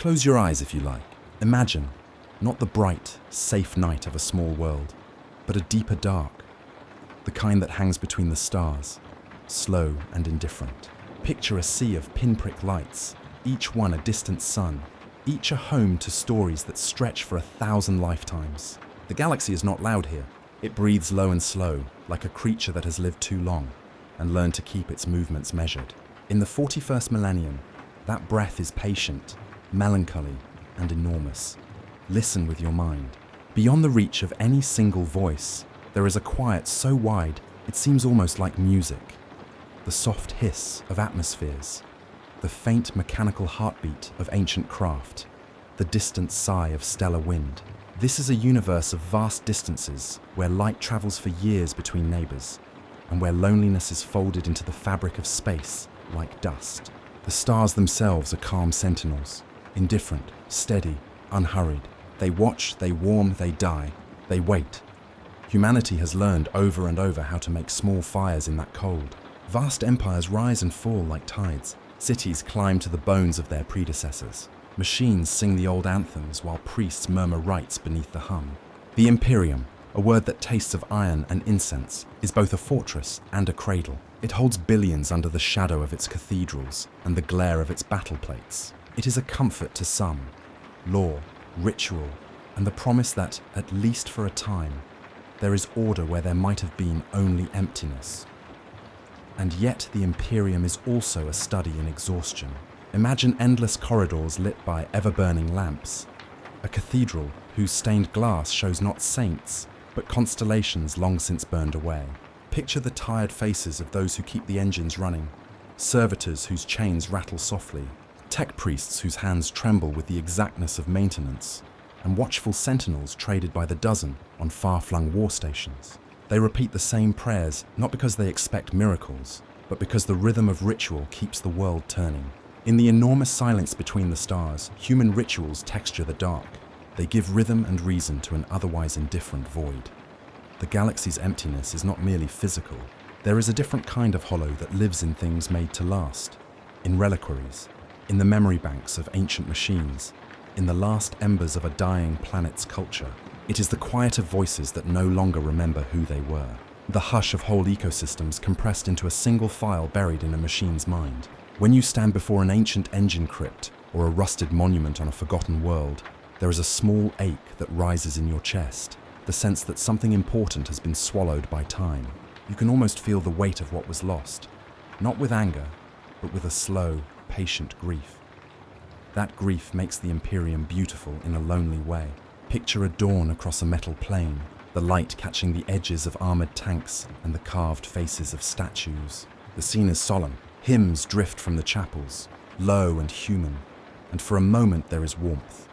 Close your eyes if you like. Imagine, not the bright, safe night of a small world, but a deeper dark, the kind that hangs between the stars, slow and indifferent. Picture a sea of pinprick lights, each one a distant sun, each a home to stories that stretch for 1,000 lifetimes. The galaxy is not loud here. It breathes low and slow, like a creature that has lived too long and learned to keep its movements measured. In the 41st millennium, that breath is patient, melancholy, and enormous. Listen with your mind. Beyond the reach of any single voice, there is a quiet so wide it seems almost like music. The soft hiss of atmospheres, the faint mechanical heartbeat of ancient craft, the distant sigh of stellar wind. This is a universe of vast distances where light travels for years between neighbors, and where loneliness is folded into the fabric of space like dust. The stars themselves are calm sentinels, indifferent, steady, unhurried. They watch, they warm, they die, they wait. Humanity has learned over and over how to make small fires in that cold. Vast empires rise and fall like tides. Cities climb to the bones of their predecessors. Machines sing the old anthems while priests murmur rites beneath the hum. The Imperium, a word that tastes of iron and incense, is both a fortress and a cradle. It holds billions under the shadow of its cathedrals and the glare of its battle plates. It is a comfort to some, law, ritual, and the promise that, at least for a time, there is order where there might have been only emptiness. And yet the Imperium is also a study in exhaustion. Imagine endless corridors lit by ever-burning lamps, a cathedral whose stained glass shows not saints, but constellations long since burned away. Picture the tired faces of those who keep the engines running, servitors whose chains rattle softly, tech priests whose hands tremble with the exactness of maintenance, and watchful sentinels traded by the dozen on far-flung war stations. They repeat the same prayers, not because they expect miracles, but because the rhythm of ritual keeps the world turning. In the enormous silence between the stars, human rituals texture the dark. They give rhythm and reason to an otherwise indifferent void. The galaxy's emptiness is not merely physical. There is a different kind of hollow that lives in things made to last, in reliquaries, in the memory banks of ancient machines, in the last embers of a dying planet's culture. It is the quieter voices that no longer remember who they were. The hush of whole ecosystems compressed into a single file buried in a machine's mind. When you stand before an ancient engine crypt or a rusted monument on a forgotten world, there is a small ache that rises in your chest, the sense that something important has been swallowed by time. You can almost feel the weight of what was lost, not with anger, but with a slow, patient grief. That grief makes the Imperium beautiful in a lonely way. Picture a dawn across a metal plain, the light catching the edges of armored tanks and the carved faces of statues. The scene is solemn. Hymns drift from the chapels, low and human, and for a moment there is warmth.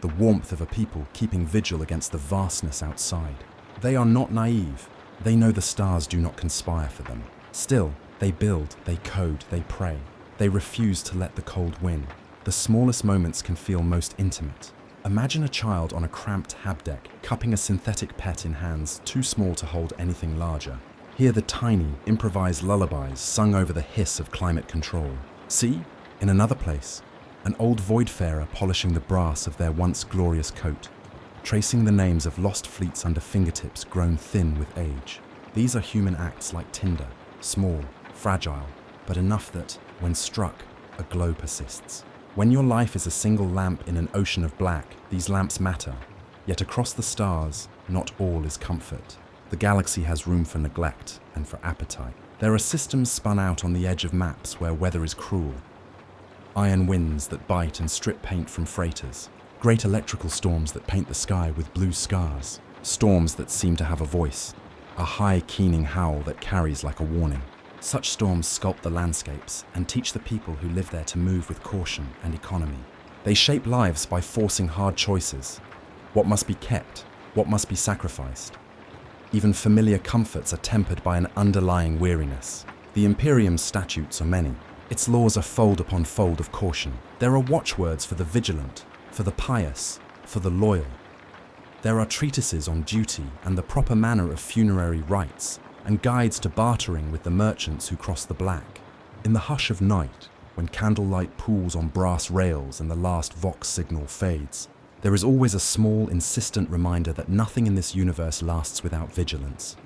The warmth of a people keeping vigil against the vastness outside. They are not naive. They know the stars do not conspire for them. Still, they build, they code, they pray. They refuse to let the cold win. The smallest moments can feel most intimate. Imagine a child on a cramped habdeck, cupping a synthetic pet in hands too small to hold anything larger. Hear the tiny, improvised lullabies sung over the hiss of climate control. See, in another place, an old voidfarer polishing the brass of their once glorious coat, tracing the names of lost fleets under fingertips grown thin with age. These are human acts like tinder, small, fragile, but enough that, when struck, a glow persists. When your life is a single lamp in an ocean of black, these lamps matter. Yet across the stars, not all is comfort. The galaxy has room for neglect and for appetite. There are systems spun out on the edge of maps where weather is cruel. Iron winds that bite and strip paint from freighters. Great electrical storms that paint the sky with blue scars. Storms that seem to have a voice. A high, keening howl that carries like a warning. Such storms sculpt the landscapes and teach the people who live there to move with caution and economy. They shape lives by forcing hard choices. What must be kept? What must be sacrificed? Even familiar comforts are tempered by an underlying weariness. The Imperium's statutes are many. Its laws are fold upon fold of caution. There are watchwords for the vigilant, for the pious, for the loyal. There are treatises on duty and the proper manner of funerary rites, and guides to bartering with the merchants who cross the black. In the hush of night, when candlelight pools on brass rails and the last Vox signal fades, there is always a small, insistent reminder that nothing in this universe lasts without vigilance.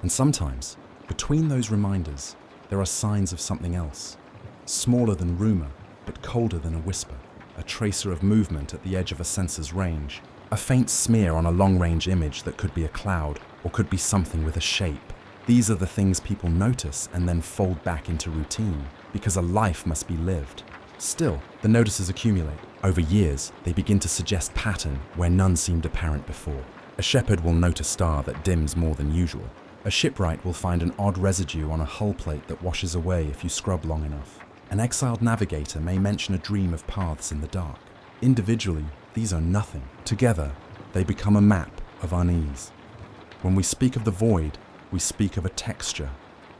And sometimes, between those reminders, there are signs of something else. Smaller than rumor, but colder than a whisper. A tracer of movement at the edge of a sensor's range. A faint smear on a long-range image that could be a cloud, or could be something with a shape. These are the things people notice and then fold back into routine, because a life must be lived. Still, the notices accumulate. Over years, they begin to suggest pattern where none seemed apparent before. A shepherd will note a star that dims more than usual. A shipwright will find an odd residue on a hull plate that washes away if you scrub long enough. An exiled navigator may mention a dream of paths in the dark. Individually, these are nothing. Together, they become a map of unease. When we speak of the void, we speak of a texture,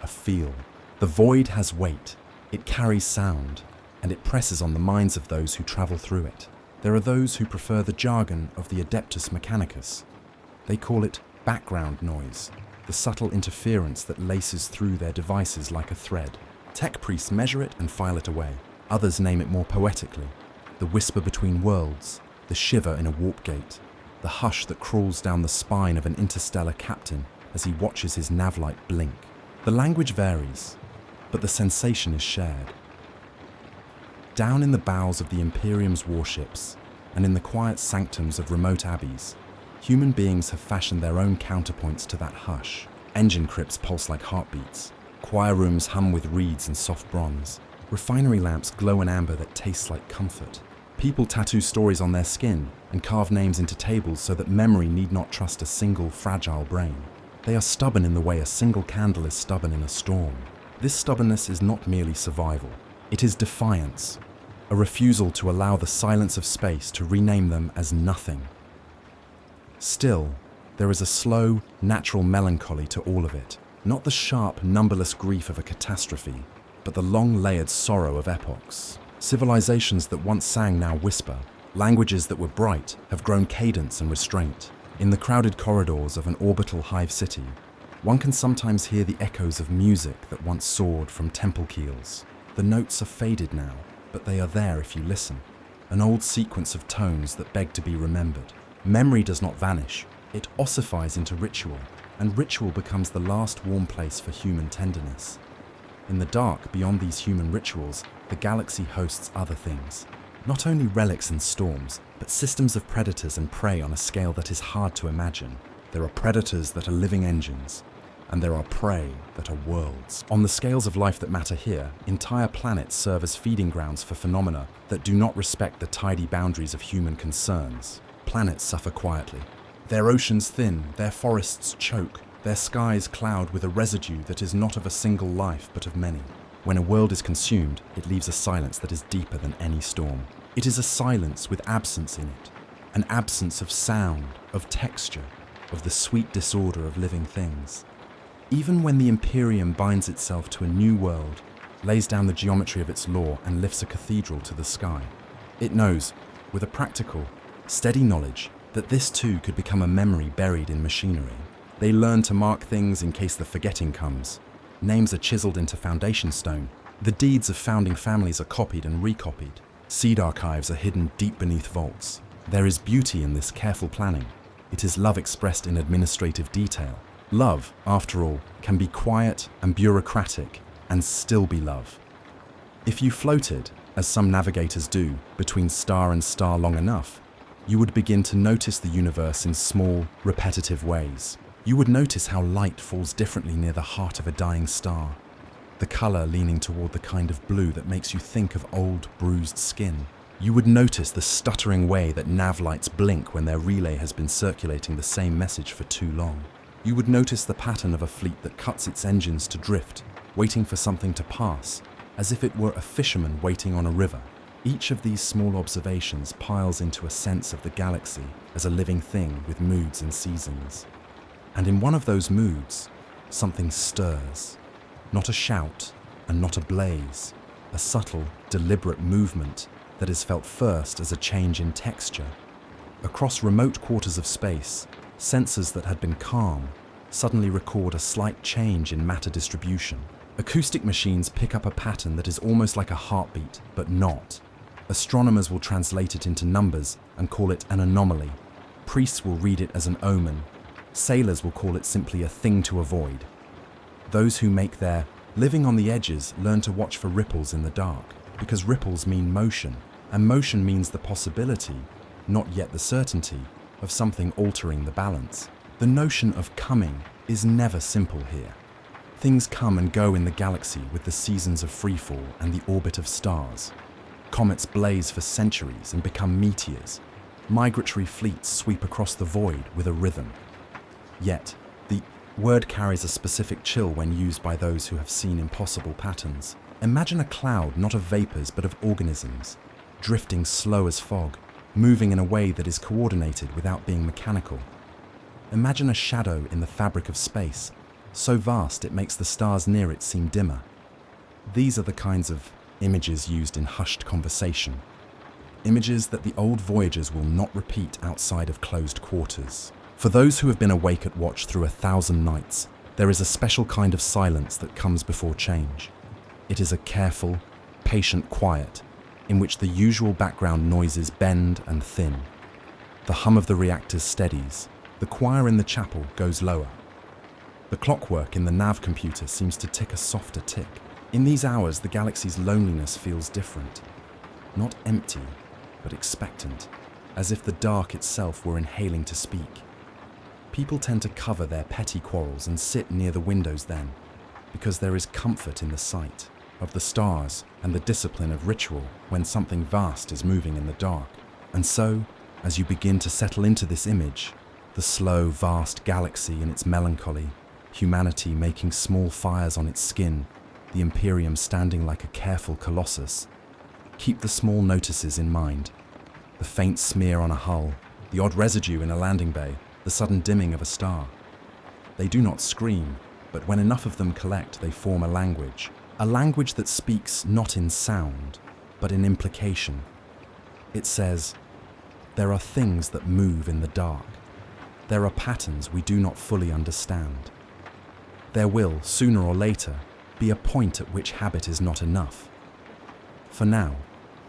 a feel. The void has weight, it carries sound, and it presses on the minds of those who travel through it. There are those who prefer the jargon of the Adeptus Mechanicus. They call it background noise, the subtle interference that laces through their devices like a thread. Tech priests measure it and file it away. Others name it more poetically, the whisper between worlds, the shiver in a warp gate, the hush that crawls down the spine of an interstellar captain as he watches his navlight blink. The language varies, but the sensation is shared. Down in the bowels of the Imperium's warships, and in the quiet sanctums of remote abbeys, human beings have fashioned their own counterpoints to that hush. Engine crypts pulse like heartbeats. Choir rooms hum with reeds and soft bronze. Refinery lamps glow an amber that tastes like comfort. People tattoo stories on their skin and carve names into tables so that memory need not trust a single fragile brain. They are stubborn in the way a single candle is stubborn in a storm. This stubbornness is not merely survival. It is defiance, a refusal to allow the silence of space to rename them as nothing. Still, there is a slow, natural melancholy to all of it. Not the sharp, numberless grief of a catastrophe, but the long-layered sorrow of epochs. Civilizations that once sang now whisper. Languages that were bright have grown cadence and restraint. In the crowded corridors of an orbital hive city, one can sometimes hear the echoes of music that once soared from temple keels. The notes are faded now, but they are there if you listen. An old sequence of tones that beg to be remembered. Memory does not vanish, it ossifies into ritual, and ritual becomes the last warm place for human tenderness. In the dark, beyond these human rituals, the galaxy hosts other things. Not only relics and storms, but systems of predators and prey on a scale that is hard to imagine. There are predators that are living engines, and there are prey that are worlds. On the scales of life that matter here, entire planets serve as feeding grounds for phenomena that do not respect the tidy boundaries of human concerns. Planets suffer quietly. Their oceans thin, their forests choke, their skies cloud with a residue that is not of a single life but of many. When a world is consumed, it leaves a silence that is deeper than any storm. It is a silence with absence in it, an absence of sound, of texture, of the sweet disorder of living things. Even when the Imperium binds itself to a new world, lays down the geometry of its law and lifts a cathedral to the sky, it knows, with a practical, steady knowledge, that this too could become a memory buried in machinery. They learn to mark things in case the forgetting comes. Names are chiseled into foundation stone. The deeds of founding families are copied and recopied. Seed archives are hidden deep beneath vaults. There is beauty in this careful planning. It is love expressed in administrative detail. Love, after all, can be quiet and bureaucratic and still be love. If you floated, as some navigators do, between star and star long enough, you would begin to notice the universe in small, repetitive ways. You would notice how light falls differently near the heart of a dying star, the color leaning toward the kind of blue that makes you think of old, bruised skin. You would notice the stuttering way that nav lights blink when their relay has been circulating the same message for too long. You would notice the pattern of a fleet that cuts its engines to drift, waiting for something to pass, as if it were a fisherman waiting on a river. Each of these small observations piles into a sense of the galaxy as a living thing with moods and seasons. And in one of those moods, something stirs. Not a shout and not a blaze, a subtle, deliberate movement that is felt first as a change in texture. Across remote quarters of space, sensors that had been calm suddenly record a slight change in matter distribution. Acoustic machines pick up a pattern that is almost like a heartbeat, but not. Astronomers will translate it into numbers and call it an anomaly. Priests will read it as an omen. Sailors will call it simply a thing to avoid. Those who make their living on the edges learn to watch for ripples in the dark, because ripples mean motion, and motion means the possibility, not yet the certainty, of something altering the balance. The notion of coming is never simple here. Things come and go in the galaxy with the seasons of freefall and the orbit of stars. Comets blaze for centuries and become meteors. Migratory fleets sweep across the void with a rhythm. Yet, the word carries a specific chill when used by those who have seen impossible patterns. Imagine a cloud not of vapors but of organisms, drifting slow as fog, moving in a way that is coordinated without being mechanical. Imagine a shadow in the fabric of space, so vast it makes the stars near it seem dimmer. These are the kinds of images used in hushed conversation. Images that the old voyagers will not repeat outside of closed quarters. For those who have been awake at watch through 1,000 nights, there is a special kind of silence that comes before change. It is a careful, patient quiet in which the usual background noises bend and thin. The hum of the reactors steadies. The choir in the chapel goes lower. The clockwork in the nav computer seems to tick a softer tick. In these hours, the galaxy's loneliness feels different. Not empty, but expectant, as if the dark itself were inhaling to speak. People tend to cover their petty quarrels and sit near the windows then, because there is comfort in the sight of the stars and the discipline of ritual when something vast is moving in the dark. And so, as you begin to settle into this image, the slow, vast galaxy in its melancholy, humanity making small fires on its skin, the Imperium standing like a careful colossus, keep the small notices in mind. The faint smear on a hull, the odd residue in a landing bay, the sudden dimming of a star. They do not scream, but when enough of them collect, they form a language that speaks not in sound, but in implication. It says, there are things that move in the dark. There are patterns we do not fully understand. There will, sooner or later, be a point at which habit is not enough. For now,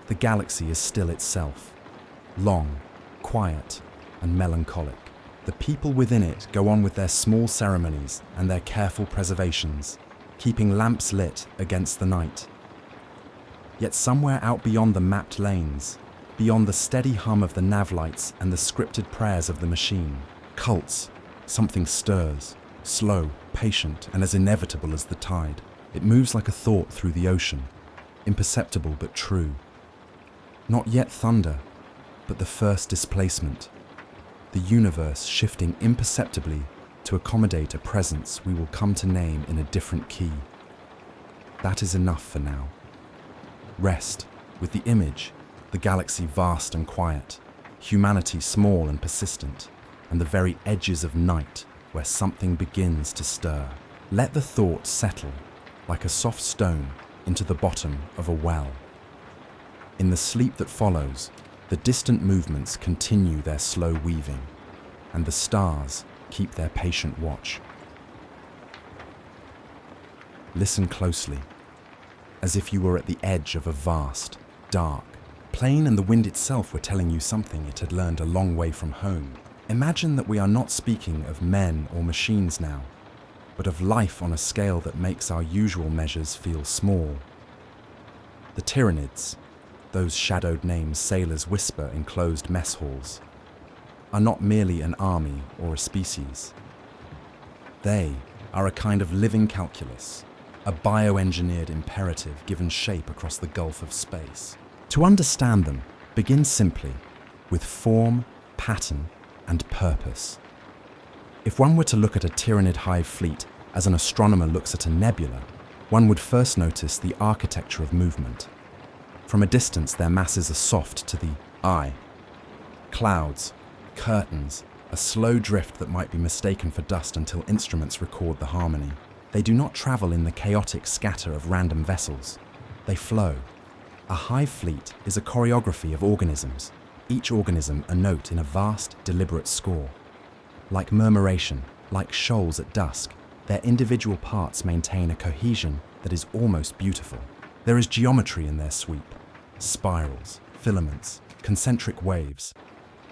the galaxy is still itself, long, quiet, and melancholic. The people within it go on with their small ceremonies and their careful preservations, keeping lamps lit against the night. Yet somewhere out beyond the mapped lanes, beyond the steady hum of the nav lights and the scripted prayers of the machine, cults, something stirs, slow, patient, and as inevitable as the tide. It moves like a thought through the ocean, imperceptible but true. Not yet thunder, but the first displacement. The universe shifting imperceptibly to accommodate a presence we will come to name in a different key. That is enough for now. Rest with the image, the galaxy vast and quiet, humanity small and persistent, and the very edges of night where something begins to stir. Let the thought settle like a soft stone into the bottom of a well. In the sleep that follows, the distant movements continue their slow weaving, and the stars keep their patient watch. Listen closely, as if you were at the edge of a vast, dark plain and the wind itself were telling you something it had learned a long way from home. Imagine that we are not speaking of men or machines now, but of life on a scale that makes our usual measures feel small. The Tyranids, those shadowed names sailors whisper in closed mess halls, are not merely an army or a species. They are a kind of living calculus, a bioengineered imperative given shape across the gulf of space. To understand them, begin simply with form, pattern, and purpose. If one were to look at a Tyranid Hive Fleet as an astronomer looks at a nebula, one would first notice the architecture of movement. From a distance, their masses are soft to the eye. Clouds, curtains, a slow drift that might be mistaken for dust until instruments record the harmony. They do not travel in the chaotic scatter of random vessels. They flow. A hive fleet is a choreography of organisms, each organism a note in a vast, deliberate score. Like murmuration, like shoals at dusk, Their individual parts maintain a cohesion that is almost beautiful. There is geometry in their sweep: spirals, filaments, concentric waves,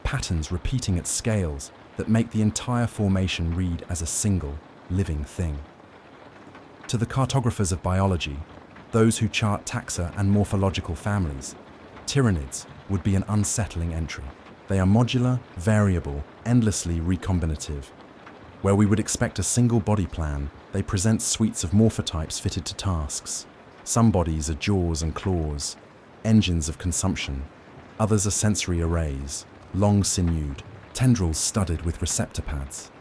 patterns repeating at scales that make the entire formation read as a single, living thing. To the cartographers of biology, those who chart taxa and morphological families, Tyranids would be an unsettling entry. They are modular, variable, endlessly recombinative. Where we would expect a single body plan, they present suites of morphotypes fitted to tasks. Some bodies are jaws and claws, engines of consumption. Others are sensory arrays, long-sinewed, tendrils studded with receptor pads.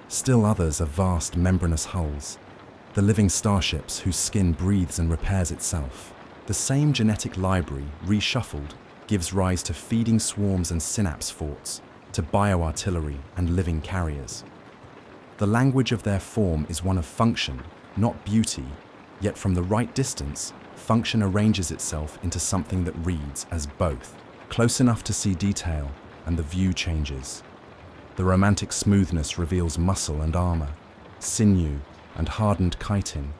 Still others are vast membranous hulls, the living starships whose skin breathes and repairs itself. The same genetic library, reshuffled, gives rise to feeding swarms and synapse forts, to bioartillery and living carriers. The language of their form is one of function, not beauty, yet from the right distance, function arranges itself into something that reads as both. Close enough to see detail, and the view changes. The romantic smoothness reveals muscle and armor, sinew and hardened chitin,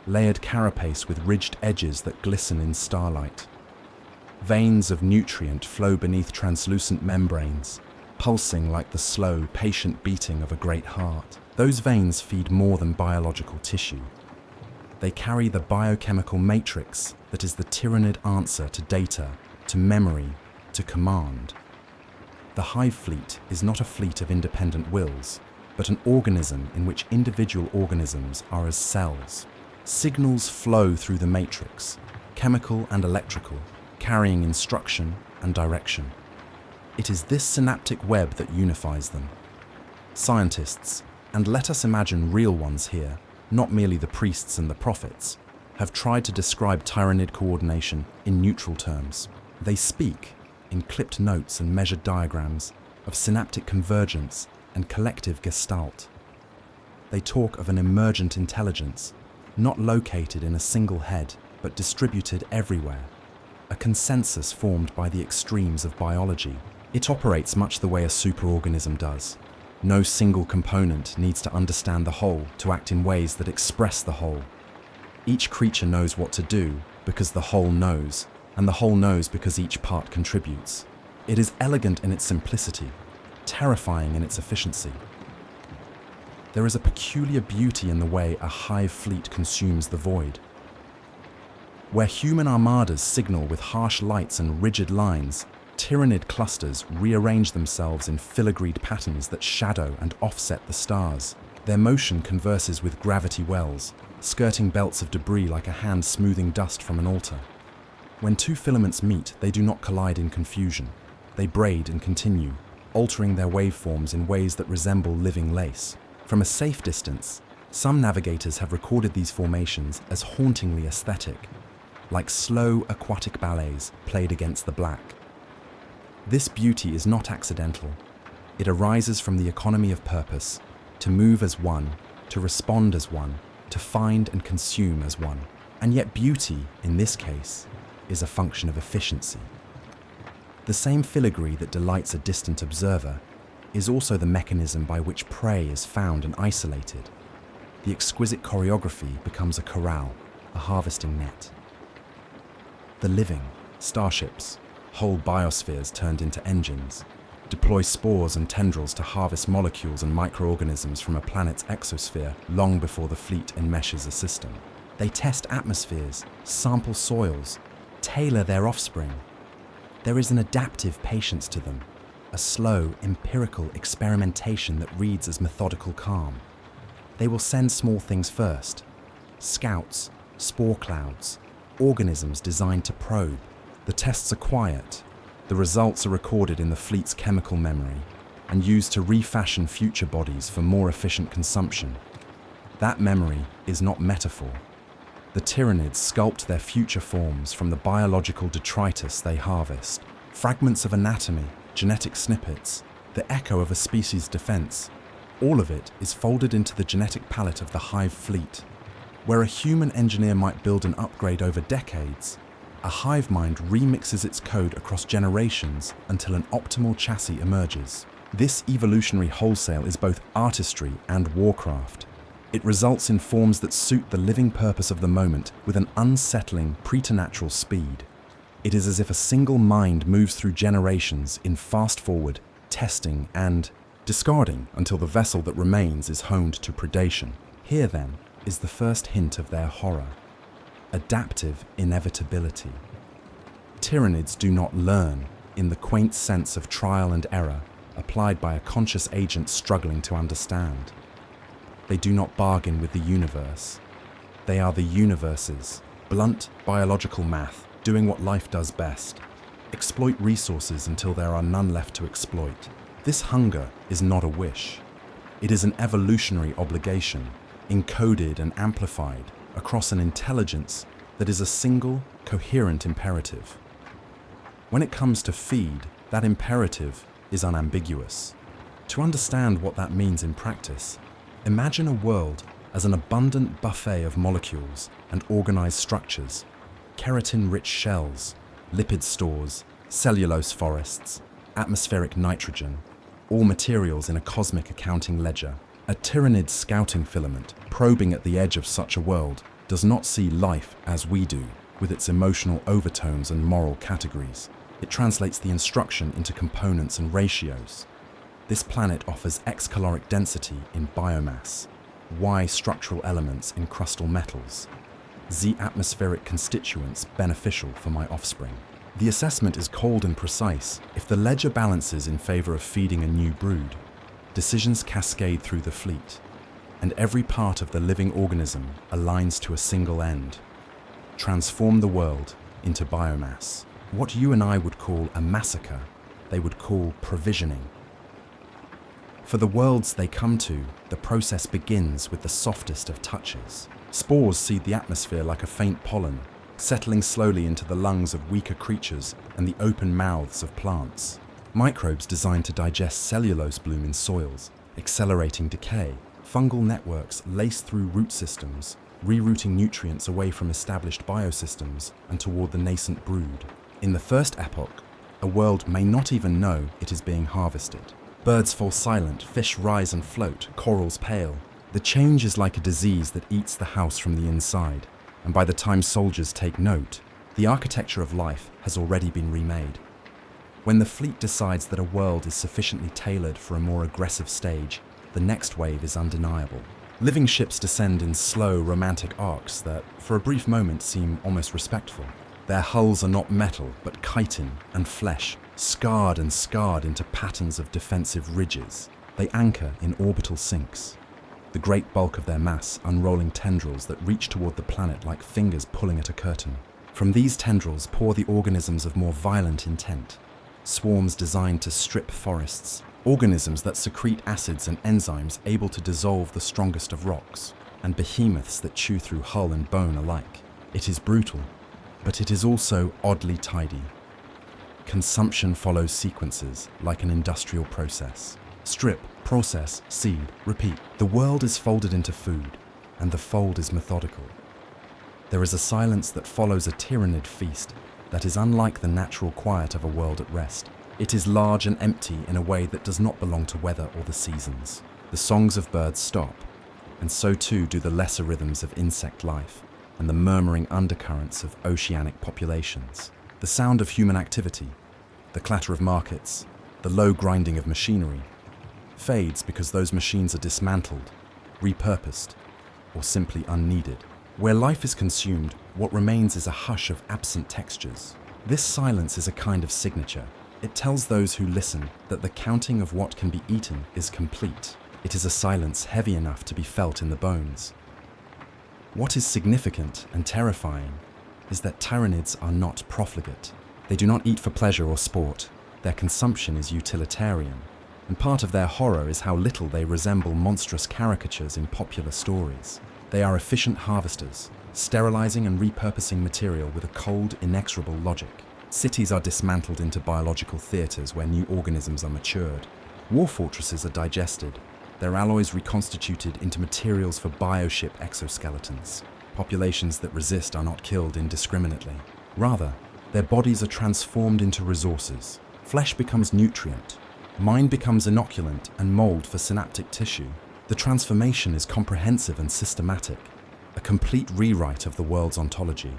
layered carapace with ridged edges that glisten in starlight. Veins of nutrient flow beneath translucent membranes, pulsing like the slow, patient beating of a great heart. Those veins feed more than biological tissue. They carry the biochemical matrix that is the Tyranid answer to data, to memory, to command. The Hive Fleet is not a fleet of independent wills, but an organism in which individual organisms are as cells. Signals flow through the matrix, chemical and electrical, carrying instruction and direction. It is this synaptic web that unifies them. Scientists, and let us imagine real ones here, not merely the priests and the prophets, have tried to describe Tyranid coordination in neutral terms. They speak, in clipped notes and measured diagrams, of synaptic convergence and collective gestalt. They talk of an emergent intelligence, not located in a single head, but distributed everywhere, a consensus formed by the extremes of biology. It operates much the way a superorganism does. No single component needs to understand the whole to act in ways that express the whole. Each creature knows what to do because the whole knows, and the whole knows because each part contributes. It is elegant in its simplicity, terrifying in its efficiency. There is a peculiar beauty in the way a hive fleet consumes the void. Where human armadas signal with harsh lights and rigid lines, Tyranid clusters rearrange themselves in filigreed patterns that shadow and offset the stars. Their motion converses with gravity wells, skirting belts of debris like a hand smoothing dust from an altar. When two filaments meet, they do not collide in confusion. They braid and continue, altering their waveforms in ways that resemble living lace. From a safe distance, some navigators have recorded these formations as hauntingly aesthetic, like slow aquatic ballets played against the black. This beauty is not accidental. It arises from the economy of purpose, to move as one, to respond as one, to find and consume as one. And yet beauty, in this case, is a function of efficiency. The same filigree that delights a distant observer is also the mechanism by which prey is found and isolated. The exquisite choreography becomes a corral, a harvesting net. The living, starships, whole biospheres turned into engines, deploy spores and tendrils to harvest molecules and microorganisms from a planet's exosphere long before the fleet enmeshes a system. They test atmospheres, sample soils, tailor their offspring. There is an adaptive patience to them, a slow, empirical experimentation that reads as methodical calm. They will send small things first: scouts, spore clouds, organisms designed to probe. The tests are quiet. The results are recorded in the fleet's chemical memory and used to refashion future bodies for more efficient consumption. That memory is not metaphor. The Tyranids sculpt their future forms from the biological detritus they harvest. Fragments of anatomy, genetic snippets, the echo of a species' defense. All of it is folded into the genetic palette of the Hive Fleet. Where a human engineer might build an upgrade over decades, a hive mind remixes its code across generations until an optimal chassis emerges. This evolutionary wholesale is both artistry and warcraft. It results in forms that suit the living purpose of the moment with an unsettling, preternatural speed. It is as if a single mind moves through generations in fast-forward, testing and discarding until the vessel that remains is honed to predation. Here, then, is the first hint of their horror. Adaptive inevitability. Tyranids do not learn in the quaint sense of trial and error applied by a conscious agent struggling to understand. They do not bargain with the universe. They are the universe's blunt biological math, doing what life does best. Exploit resources until there are none left to exploit. This hunger is not a wish. It is an evolutionary obligation, encoded and amplified across an intelligence that is a single, coherent imperative. When it comes to feed, that imperative is unambiguous. To understand what that means in practice, imagine a world as an abundant buffet of molecules and organized structures, keratin-rich shells, lipid stores, cellulose forests, atmospheric nitrogen, all materials in a cosmic accounting ledger. A Tyranid scouting filament probing at the edge of such a world does not see life as we do, with its emotional overtones and moral categories. It translates the instruction into components and ratios. This planet offers X caloric density in biomass, Y structural elements in crustal metals, Z atmospheric constituents beneficial for my offspring. The assessment is cold and precise. If the ledger balances in favor of feeding a new brood, decisions cascade through the fleet, and every part of the living organism aligns to a single end: transform the world into biomass. What you and I would call a massacre, they would call provisioning. For the worlds they come to, the process begins with the softest of touches. Spores seed the atmosphere like a faint pollen, settling slowly into the lungs of weaker creatures and the open mouths of plants. Microbes designed to digest cellulose bloom in soils, accelerating decay. Fungal networks lace through root systems, rerouting nutrients away from established biosystems and toward the nascent brood. In the first epoch, a world may not even know it is being harvested. Birds fall silent, fish rise and float, corals pale. The change is like a disease that eats the house from the inside, and by the time soldiers take note, the architecture of life has already been remade. When the fleet decides that a world is sufficiently tailored for a more aggressive stage, the next wave is undeniable. Living ships descend in slow, romantic arcs that, for a brief moment, seem almost respectful. Their hulls are not metal, but chitin and flesh, scarred and scarred into patterns of defensive ridges. They anchor in orbital sinks, the great bulk of their mass unrolling tendrils that reach toward the planet like fingers pulling at a curtain. From these tendrils pour the organisms of more violent intent, swarms designed to strip forests, organisms that secrete acids and enzymes able to dissolve the strongest of rocks, and behemoths that chew through hull and bone alike. It is brutal, but it is also oddly tidy. Consumption follows sequences like an industrial process. Strip, process, seed, repeat. The world is folded into food, and the fold is methodical. There is a silence that follows a Tyranid feast that is unlike the natural quiet of a world at rest. It is large and empty in a way that does not belong to weather or the seasons. The songs of birds stop, and so too do the lesser rhythms of insect life and the murmuring undercurrents of oceanic populations. The sound of human activity, the clatter of markets, the low grinding of machinery, fades because those machines are dismantled, repurposed, or simply unneeded. Where life is consumed, what remains is a hush of absent textures. This silence is a kind of signature. It tells those who listen that the counting of what can be eaten is complete. It is a silence heavy enough to be felt in the bones. What is significant and terrifying is that Tyranids are not profligate. They do not eat for pleasure or sport. Their consumption is utilitarian, and part of their horror is how little they resemble monstrous caricatures in popular stories. They are efficient harvesters, sterilizing and repurposing material with a cold, inexorable logic. Cities are dismantled into biological theaters where new organisms are matured. War fortresses are digested, their alloys reconstituted into materials for bioship exoskeletons. Populations that resist are not killed indiscriminately. Rather, their bodies are transformed into resources. Flesh becomes nutrient, mind becomes inoculant and mold for synaptic tissue. The transformation is comprehensive and systematic, a complete rewrite of the world's ontology.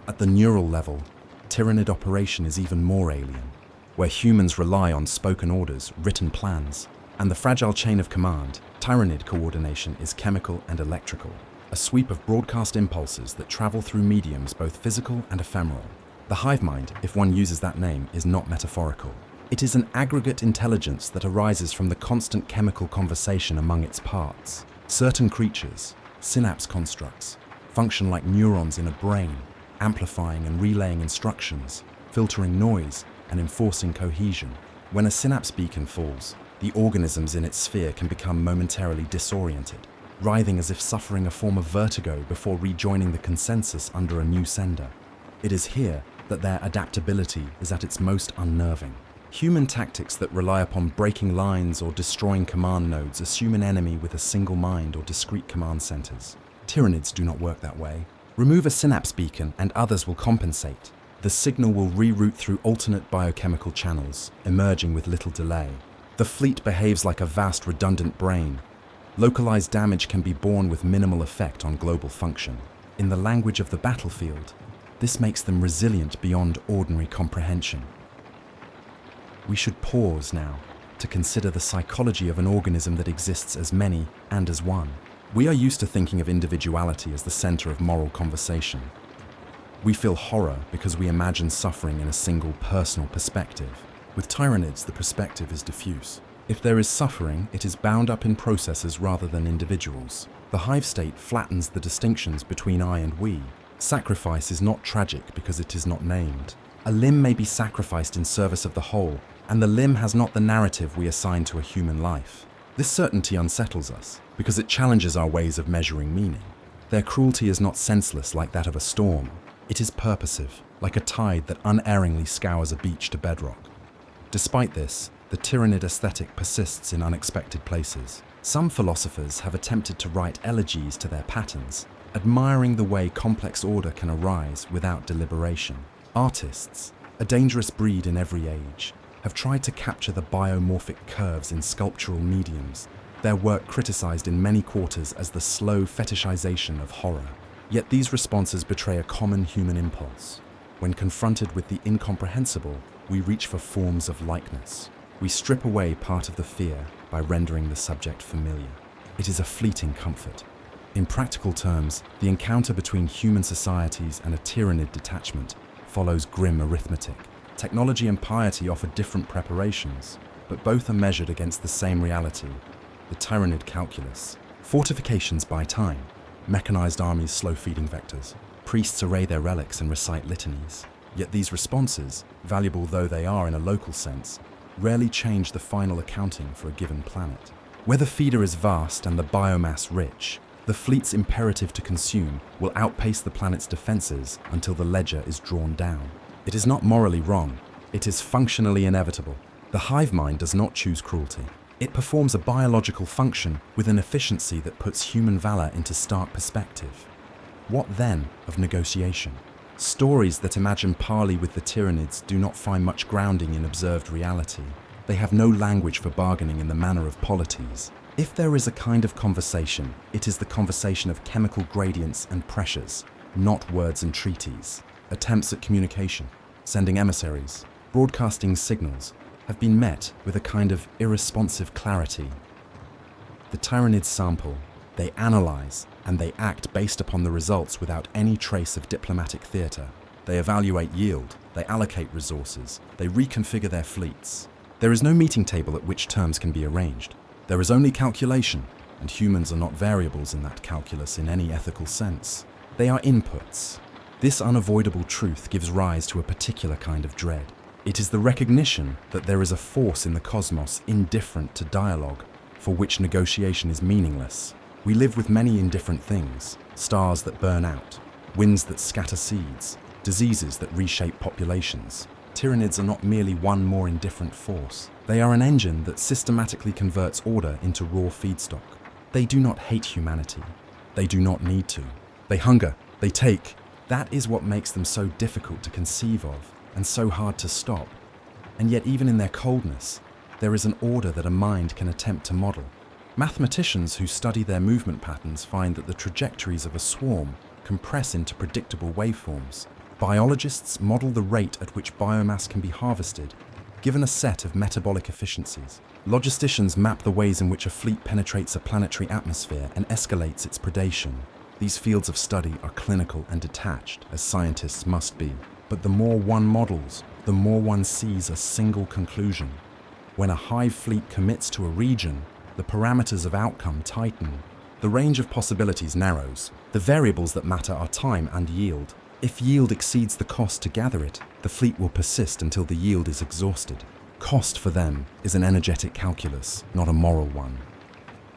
At the neural level, Tyranid operation is even more alien, where humans rely on spoken orders, written plans, and the fragile chain of command. Tyranid coordination is chemical and electrical, a sweep of broadcast impulses that travel through mediums both physical and ephemeral. The hive mind, if one uses that name, is not metaphorical. It is an aggregate intelligence that arises from the constant chemical conversation among its parts. Certain creatures, synapse constructs, function like neurons in a brain, amplifying and relaying instructions, filtering noise, and enforcing cohesion. When a synapse beacon falls, the organisms in its sphere can become momentarily disoriented, writhing as if suffering a form of vertigo before rejoining the consensus under a new sender. It is here that their adaptability is at its most unnerving. Human tactics that rely upon breaking lines or destroying command nodes assume an enemy with a single mind or discrete command centers. Tyranids do not work that way. Remove a synapse beacon and others will compensate. The signal will reroute through alternate biochemical channels, emerging with little delay. The fleet behaves like a vast redundant brain. Localized damage can be borne with minimal effect on global function. In the language of the battlefield, this makes them resilient beyond ordinary comprehension. We should pause now to consider the psychology of an organism that exists as many and as one. We are used to thinking of individuality as the center of moral conversation. We feel horror because we imagine suffering in a single personal perspective. With Tyranids, the perspective is diffuse. If there is suffering, it is bound up in processes rather than individuals. The hive state flattens the distinctions between I and we. Sacrifice is not tragic because it is not named. A limb may be sacrificed in service of the whole, and the limb has not the narrative we assign to a human life. This certainty unsettles us, because it challenges our ways of measuring meaning. Their cruelty is not senseless like that of a storm. It is purposive, like a tide that unerringly scours a beach to bedrock. Despite this, the Tyranid aesthetic persists in unexpected places. Some philosophers have attempted to write elegies to their patterns, admiring the way complex order can arise without deliberation. Artists, a dangerous breed in every age, have tried to capture the biomorphic curves in sculptural mediums, their work criticized in many quarters as the slow fetishization of horror. Yet these responses betray a common human impulse. When confronted with the incomprehensible, we reach for forms of likeness. We strip away part of the fear by rendering the subject familiar. It is a fleeting comfort. In practical terms, the encounter between human societies and a Tyranid detachment follows grim arithmetic. Technology and piety offer different preparations, but both are measured against the same reality, the Tyranid calculus. Fortifications buy time, mechanized armies slow feeding vectors, priests array their relics and recite litanies. Yet these responses, valuable though they are in a local sense, rarely change the final accounting for a given planet. Where the feeder is vast and the biomass rich, the fleet's imperative to consume will outpace the planet's defenses until the ledger is drawn down. It is not morally wrong, it is functionally inevitable. The hive mind does not choose cruelty. It performs a biological function with an efficiency that puts human valor into stark perspective. What then of negotiation? Stories that imagine parley with the Tyranids do not find much grounding in observed reality. They have no language for bargaining in the manner of polities. If there is a kind of conversation, it is the conversation of chemical gradients and pressures, not words and treaties. Attempts at communication, sending emissaries, broadcasting signals, have been met with a kind of irresponsive clarity. The Tyranids sample, they analyze, and they act based upon the results without any trace of diplomatic theatre. They evaluate yield, they allocate resources, they reconfigure their fleets. There is no meeting table at which terms can be arranged. There is only calculation, and humans are not variables in that calculus in any ethical sense. They are inputs. This unavoidable truth gives rise to a particular kind of dread. It is the recognition that there is a force in the cosmos indifferent to dialogue, for which negotiation is meaningless. We live with many indifferent things: stars that burn out, winds that scatter seeds, diseases that reshape populations. Tyranids are not merely one more indifferent force. They are an engine that systematically converts order into raw feedstock. They do not hate humanity. They do not need to. They hunger, they take. That is what makes them so difficult to conceive of and so hard to stop. And yet even in their coldness, there is an order that a mind can attempt to model. Mathematicians who study their movement patterns find that the trajectories of a swarm compress into predictable waveforms. Biologists model the rate at which biomass can be harvested, given a set of metabolic efficiencies. Logisticians map the ways in which a fleet penetrates a planetary atmosphere and escalates its predation. These fields of study are clinical and detached, as scientists must be. But the more one models, the more one sees a single conclusion. When a hive fleet commits to a region, the parameters of outcome tighten. The range of possibilities narrows. The variables that matter are time and yield. If yield exceeds the cost to gather it, the fleet will persist until the yield is exhausted. Cost for them is an energetic calculus, not a moral one.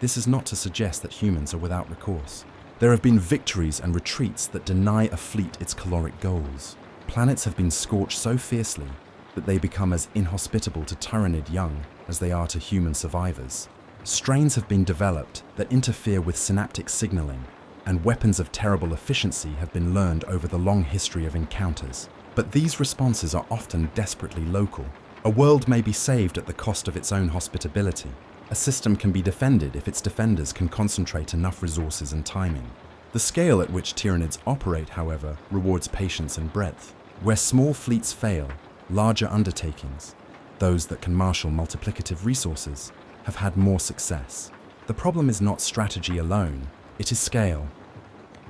This is not to suggest that humans are without recourse. There have been victories and retreats that deny a fleet its caloric goals. Planets have been scorched so fiercely that they become as inhospitable to Tyranid young as they are to human survivors. Strains have been developed that interfere with synaptic signaling, and weapons of terrible efficiency have been learned over the long history of encounters. But these responses are often desperately local. A world may be saved at the cost of its own hospitability. A system can be defended if its defenders can concentrate enough resources and timing. The scale at which Tyranids operate, however, rewards patience and breadth. Where small fleets fail, larger undertakings, those that can marshal multiplicative resources, have had more success. The problem is not strategy alone, it is scale.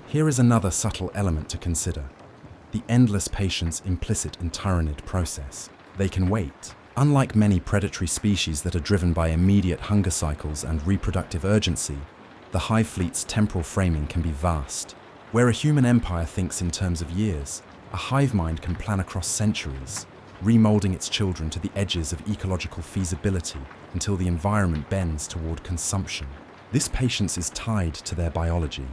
Here is another subtle element to consider: the endless patience implicit in Tyranid process. They can wait. Unlike many predatory species that are driven by immediate hunger cycles and reproductive urgency, the hive fleet's temporal framing can be vast. Where a human empire thinks in terms of years, a hive mind can plan across centuries, remolding its children to the edges of ecological feasibility until the environment bends toward consumption. This patience is tied to their biology,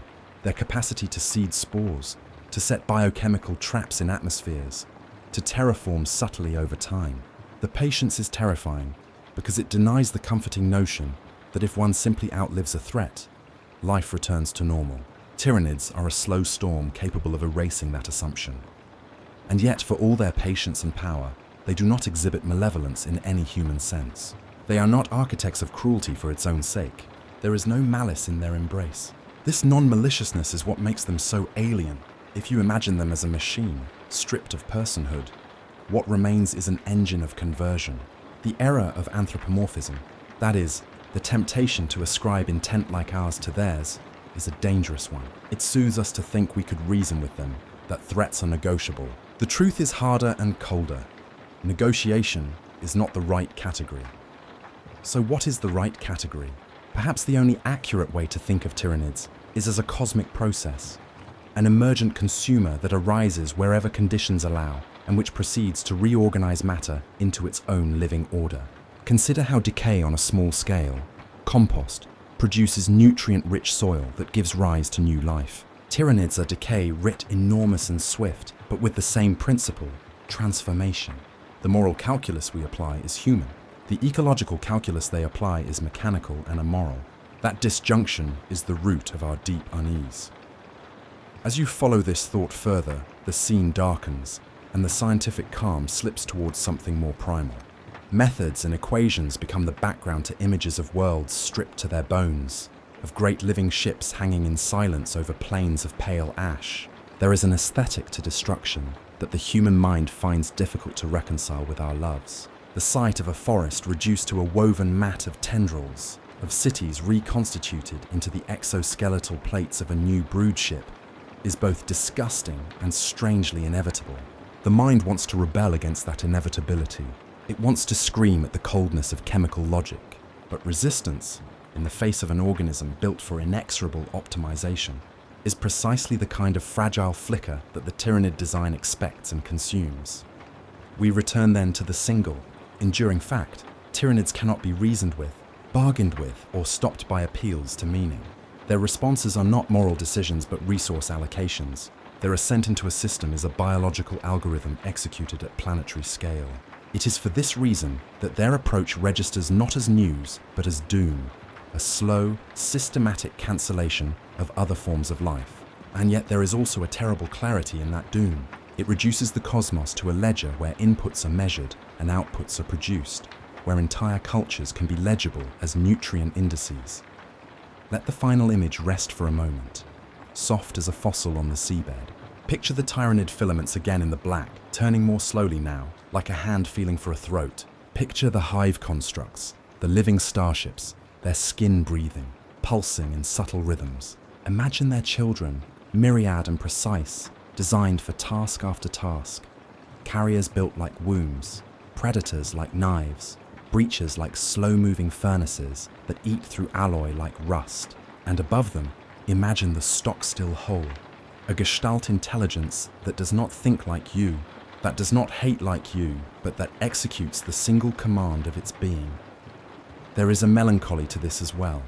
their capacity to seed spores, to set biochemical traps in atmospheres, to terraform subtly over time. The patience is terrifying because it denies the comforting notion that if one simply outlives a threat, life returns to normal. Tyranids are a slow storm capable of erasing that assumption. And yet, for all their patience and power, they do not exhibit malevolence in any human sense. They are not architects of cruelty for its own sake. There is no malice in their embrace. This non-maliciousness is what makes them so alien. If you imagine them as a machine, stripped of personhood, what remains is an engine of conversion. The error of anthropomorphism, that is, the temptation to ascribe intent like ours to theirs, is a dangerous one. It soothes us to think we could reason with them, that threats are negotiable. The truth is harder and colder. Negotiation is not the right category. So what is the right category? Perhaps the only accurate way to think of Tyranids is as a cosmic process, an emergent consumer that arises wherever conditions allow and which proceeds to reorganize matter into its own living order. Consider how decay on a small scale, compost, produces nutrient-rich soil that gives rise to new life. Tyranids are decay writ enormous and swift, but with the same principle, transformation. The moral calculus we apply is human. The ecological calculus they apply is mechanical and immoral. That disjunction is the root of our deep unease. As you follow this thought further, the scene darkens, and the scientific calm slips towards something more primal. Methods and equations become the background to images of worlds stripped to their bones, of great living ships hanging in silence over plains of pale ash. There is an aesthetic to destruction that the human mind finds difficult to reconcile with our loves. The sight of a forest reduced to a woven mat of tendrils, of cities reconstituted into the exoskeletal plates of a new brood ship, is both disgusting and strangely inevitable. The mind wants to rebel against that inevitability. It wants to scream at the coldness of chemical logic. But resistance, in the face of an organism built for inexorable optimization, is precisely the kind of fragile flicker that the Tyranid design expects and consumes. We return then to the single, enduring fact: Tyranids cannot be reasoned with, bargained with, or stopped by appeals to meaning. Their responses are not moral decisions but resource allocations. Their ascent into a system is a biological algorithm executed at planetary scale. It is for this reason that their approach registers not as news but as doom, a slow, systematic cancellation of other forms of life. And yet there is also a terrible clarity in that doom. It reduces the cosmos to a ledger where inputs are measured and outputs are produced, where entire cultures can be legible as nutrient indices. Let the final image rest for a moment, soft as a fossil on the seabed. Picture the Tyranid filaments again in the black, turning more slowly now, like a hand feeling for a throat. Picture the hive constructs, the living starships, their skin breathing, pulsing in subtle rhythms. Imagine their children, myriad and precise, designed for task after task. Carriers built like wombs, predators like knives, breachers like slow-moving furnaces that eat through alloy like rust. And above them, imagine the stock-still whole, a gestalt intelligence that does not think like you, that does not hate like you, but that executes the single command of its being. There is a melancholy to this as well.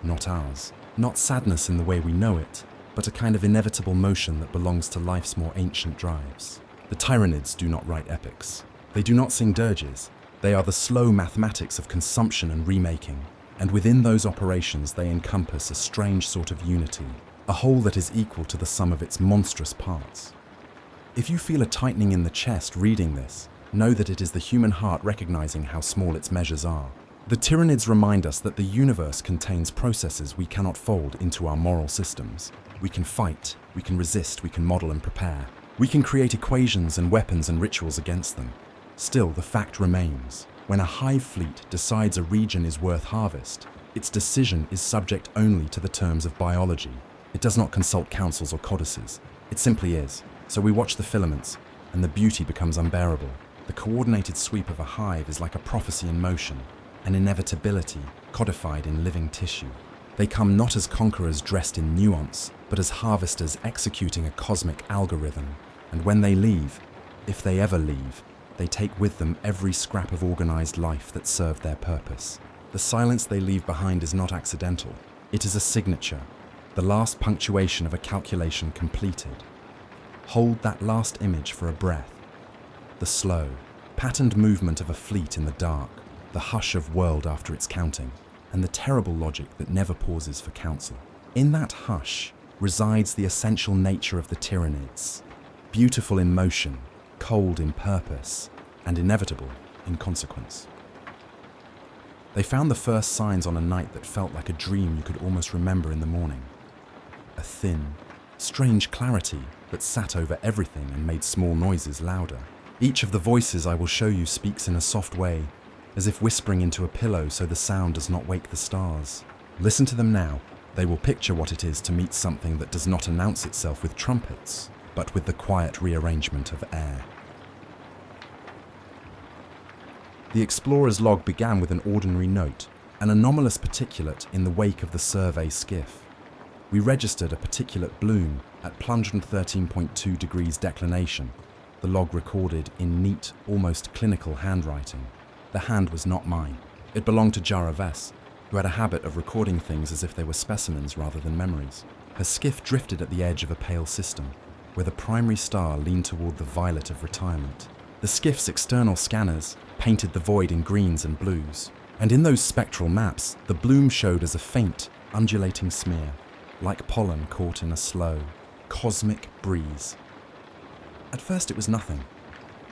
Not ours. Not sadness in the way we know it, but a kind of inevitable motion that belongs to life's more ancient drives. The Tyranids do not write epics. They do not sing dirges. They are the slow mathematics of consumption and remaking, and within those operations they encompass a strange sort of unity, a whole that is equal to the sum of its monstrous parts. If you feel a tightening in the chest reading this, know that it is the human heart recognizing how small its measures are. The Tyranids remind us that the universe contains processes we cannot fold into our moral systems. We can fight, we can resist, we can model and prepare. We can create equations and weapons and rituals against them. Still, the fact remains. When a hive fleet decides a region is worth harvest, its decision is subject only to the terms of biology. It does not consult councils or codices. It simply is. So we watch the filaments, and the beauty becomes unbearable. The coordinated sweep of a hive is like a prophecy in motion, an inevitability codified in living tissue. They come not as conquerors dressed in nuance, but as harvesters executing a cosmic algorithm. And when they leave, if they ever leave, they take with them every scrap of organized life that served their purpose. The silence they leave behind is not accidental. It is a signature, the last punctuation of a calculation completed. Hold that last image for a breath. The slow, patterned movement of a fleet in the dark, the hush of world after its counting, and the terrible logic that never pauses for counsel. In that hush resides the essential nature of the Tyranids, beautiful in motion, cold in purpose, and inevitable in consequence. They found the first signs on a night that felt like a dream you could almost remember in the morning. A thin, strange clarity that sat over everything and made small noises louder. Each of the voices I will show you speaks in a soft way, as if whispering into a pillow so the sound does not wake the stars. Listen to them now. They will picture what it is to meet something that does not announce itself with trumpets, but with the quiet rearrangement of air. The explorer's log began with an ordinary note, an anomalous particulate in the wake of the survey skiff. We registered a particulate bloom at 113.2 degrees declination. The log recorded in neat, almost clinical handwriting. The hand was not mine. It belonged to Jara Vess, who had a habit of recording things as if they were specimens rather than memories. Her skiff drifted at the edge of a pale system, where the primary star leaned toward the violet of retirement. The skiff's external scanners painted the void in greens and blues, and in those spectral maps, the bloom showed as a faint, undulating smear, like pollen caught in a slow, cosmic breeze. At first it was nothing,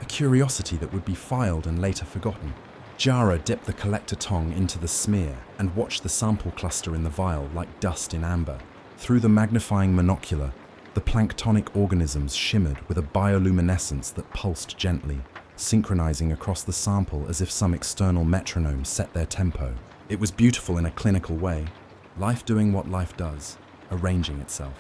a curiosity that would be filed and later forgotten. Jara dipped the collector tong into the smear and watched the sample cluster in the vial like dust in amber. Through the magnifying monocular, the planktonic organisms shimmered with a bioluminescence that pulsed gently, synchronizing across the sample as if some external metronome set their tempo. It was beautiful in a clinical way, life doing what life does, arranging itself.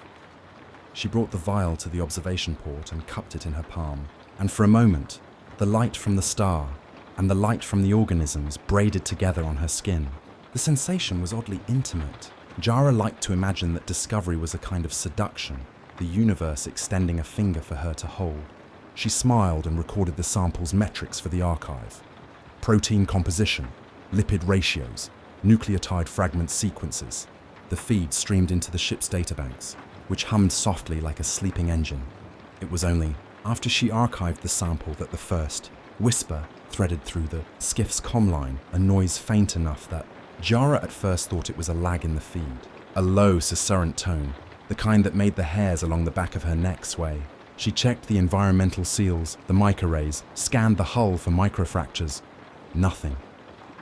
She brought the vial to the observation port and cupped it in her palm, and for a moment, the light from the star and the light from the organisms braided together on her skin. The sensation was oddly intimate. Jara liked to imagine that discovery was a kind of seduction, the universe extending a finger for her to hold. She smiled and recorded the sample's metrics for the archive. Protein composition, lipid ratios, nucleotide fragment sequences. The feed streamed into the ship's databanks, which hummed softly like a sleeping engine. It was only after she archived the sample that the first whisper threaded through the skiff's comm line, a noise faint enough that Jara at first thought it was a lag in the feed, a low, susurrant tone, the kind that made the hairs along the back of her neck sway. She checked the environmental seals, the microarrays, scanned the hull for microfractures. Nothing.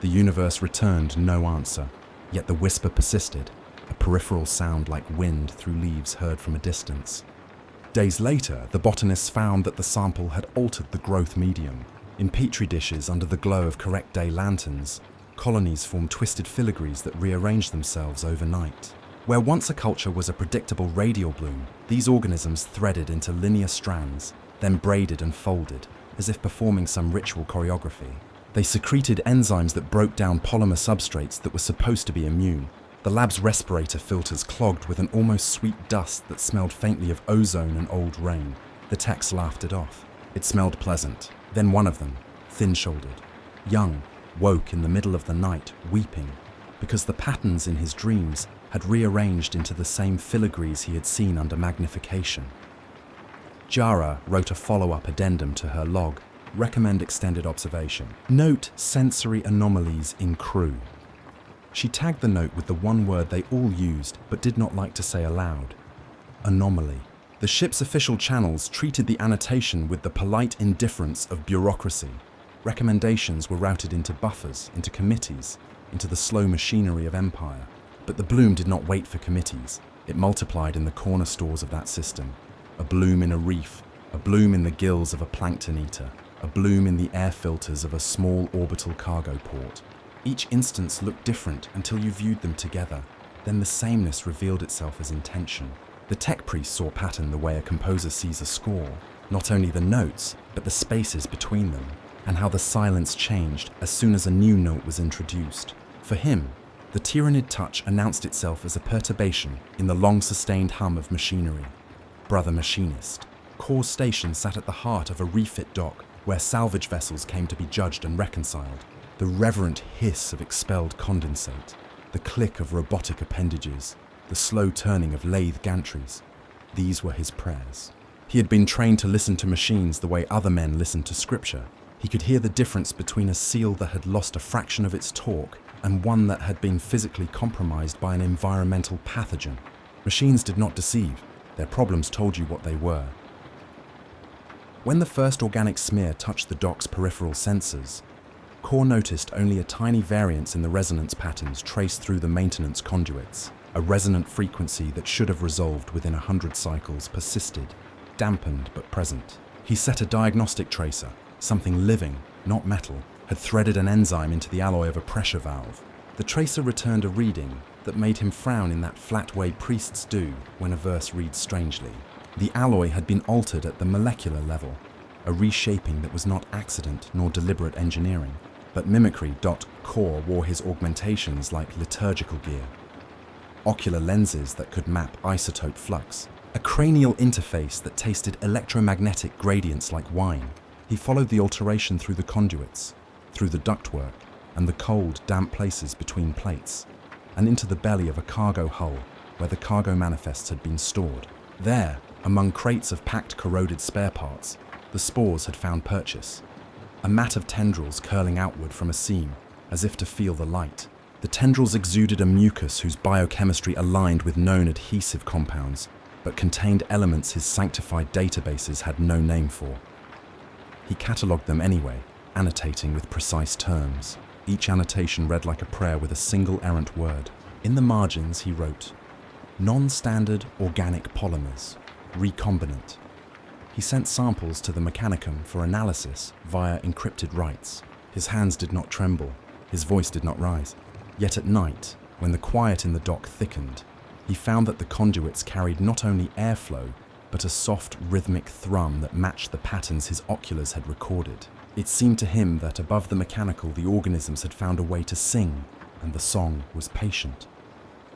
The universe returned no answer, yet the whisper persisted. a peripheral sound like wind through leaves heard from a distance. Days later, the botanists found that the sample had altered the growth medium. In petri dishes under the glow of correct day lanterns, colonies formed twisted filigrees that rearranged themselves overnight. Where once a culture was a predictable radial bloom, these organisms threaded into linear strands, then braided and folded, as if performing some ritual choreography. They secreted enzymes that broke down polymer substrates that were supposed to be immune. The lab's respirator filters clogged with an almost sweet dust that smelled faintly of ozone and old rain. The techs laughed it off. It smelled pleasant. Then one of them, thin-shouldered, young, woke in the middle of the night, weeping, because the patterns in his dreams had rearranged into the same filigrees he had seen under magnification. Jara wrote a follow-up addendum to her log. Recommend extended observation. Note sensory anomalies in crew. She tagged the note with the one word they all used but did not like to say aloud: anomaly. The ship's official channels treated the annotation with the polite indifference of bureaucracy. Recommendations were routed into buffers, into committees, into the slow machinery of empire. But the bloom did not wait for committees. It multiplied in the corner stores of that system. A bloom in a reef, a bloom in the gills of a plankton eater, a bloom in the air filters of a small orbital cargo port. Each instance looked different until you viewed them together. Then the sameness revealed itself as intention. The tech priest saw pattern the way a composer sees a score, not only the notes, but the spaces between them, and how the silence changed as soon as a new note was introduced. For him, the Tyranid touch announced itself as a perturbation in the long-sustained hum of machinery. Brother machinist. Core Station sat at the heart of a refit dock where salvage vessels came to be judged and reconciled. The reverent hiss of expelled condensate, the click of robotic appendages, the slow turning of lathe gantries. These were his prayers. He had been trained to listen to machines the way other men listened to scripture. He could hear the difference between a seal that had lost a fraction of its torque and one that had been physically compromised by an environmental pathogen. Machines did not deceive. Their problems told you what they were. When the first organic smear touched the dock's peripheral sensors, Core noticed only a tiny variance in the resonance patterns traced through the maintenance conduits. A resonant frequency that should have resolved within 100 cycles persisted, dampened but present. He set a diagnostic tracer, something living, not metal, had threaded an enzyme into the alloy of a pressure valve. The tracer returned a reading that made him frown in that flat way priests do when a verse reads strangely. The alloy had been altered at the molecular level, a reshaping that was not accident nor deliberate engineering. But mimicry. Core wore his augmentations like liturgical gear. Ocular lenses that could map isotope flux. A cranial interface that tasted electromagnetic gradients like wine. He followed the alteration through the conduits, through the ductwork, and the cold, damp places between plates, and into the belly of a cargo hull where the cargo manifests had been stored. There, among crates of packed corroded spare parts, the spores had found purchase. A mat of tendrils curling outward from a seam, as if to feel the light. The tendrils exuded a mucus whose biochemistry aligned with known adhesive compounds, but contained elements his sanctified databases had no name for. He catalogued them anyway, annotating with precise terms. Each annotation read like a prayer with a single errant word. In the margins he wrote, non-standard organic polymers, recombinant. He sent samples to the Mechanicum for analysis via encrypted writes. His hands did not tremble, his voice did not rise. Yet at night, when the quiet in the dock thickened, he found that the conduits carried not only airflow, but a soft rhythmic thrum that matched the patterns his oculars had recorded. It seemed to him that above the mechanical the organisms had found a way to sing, and the song was patient.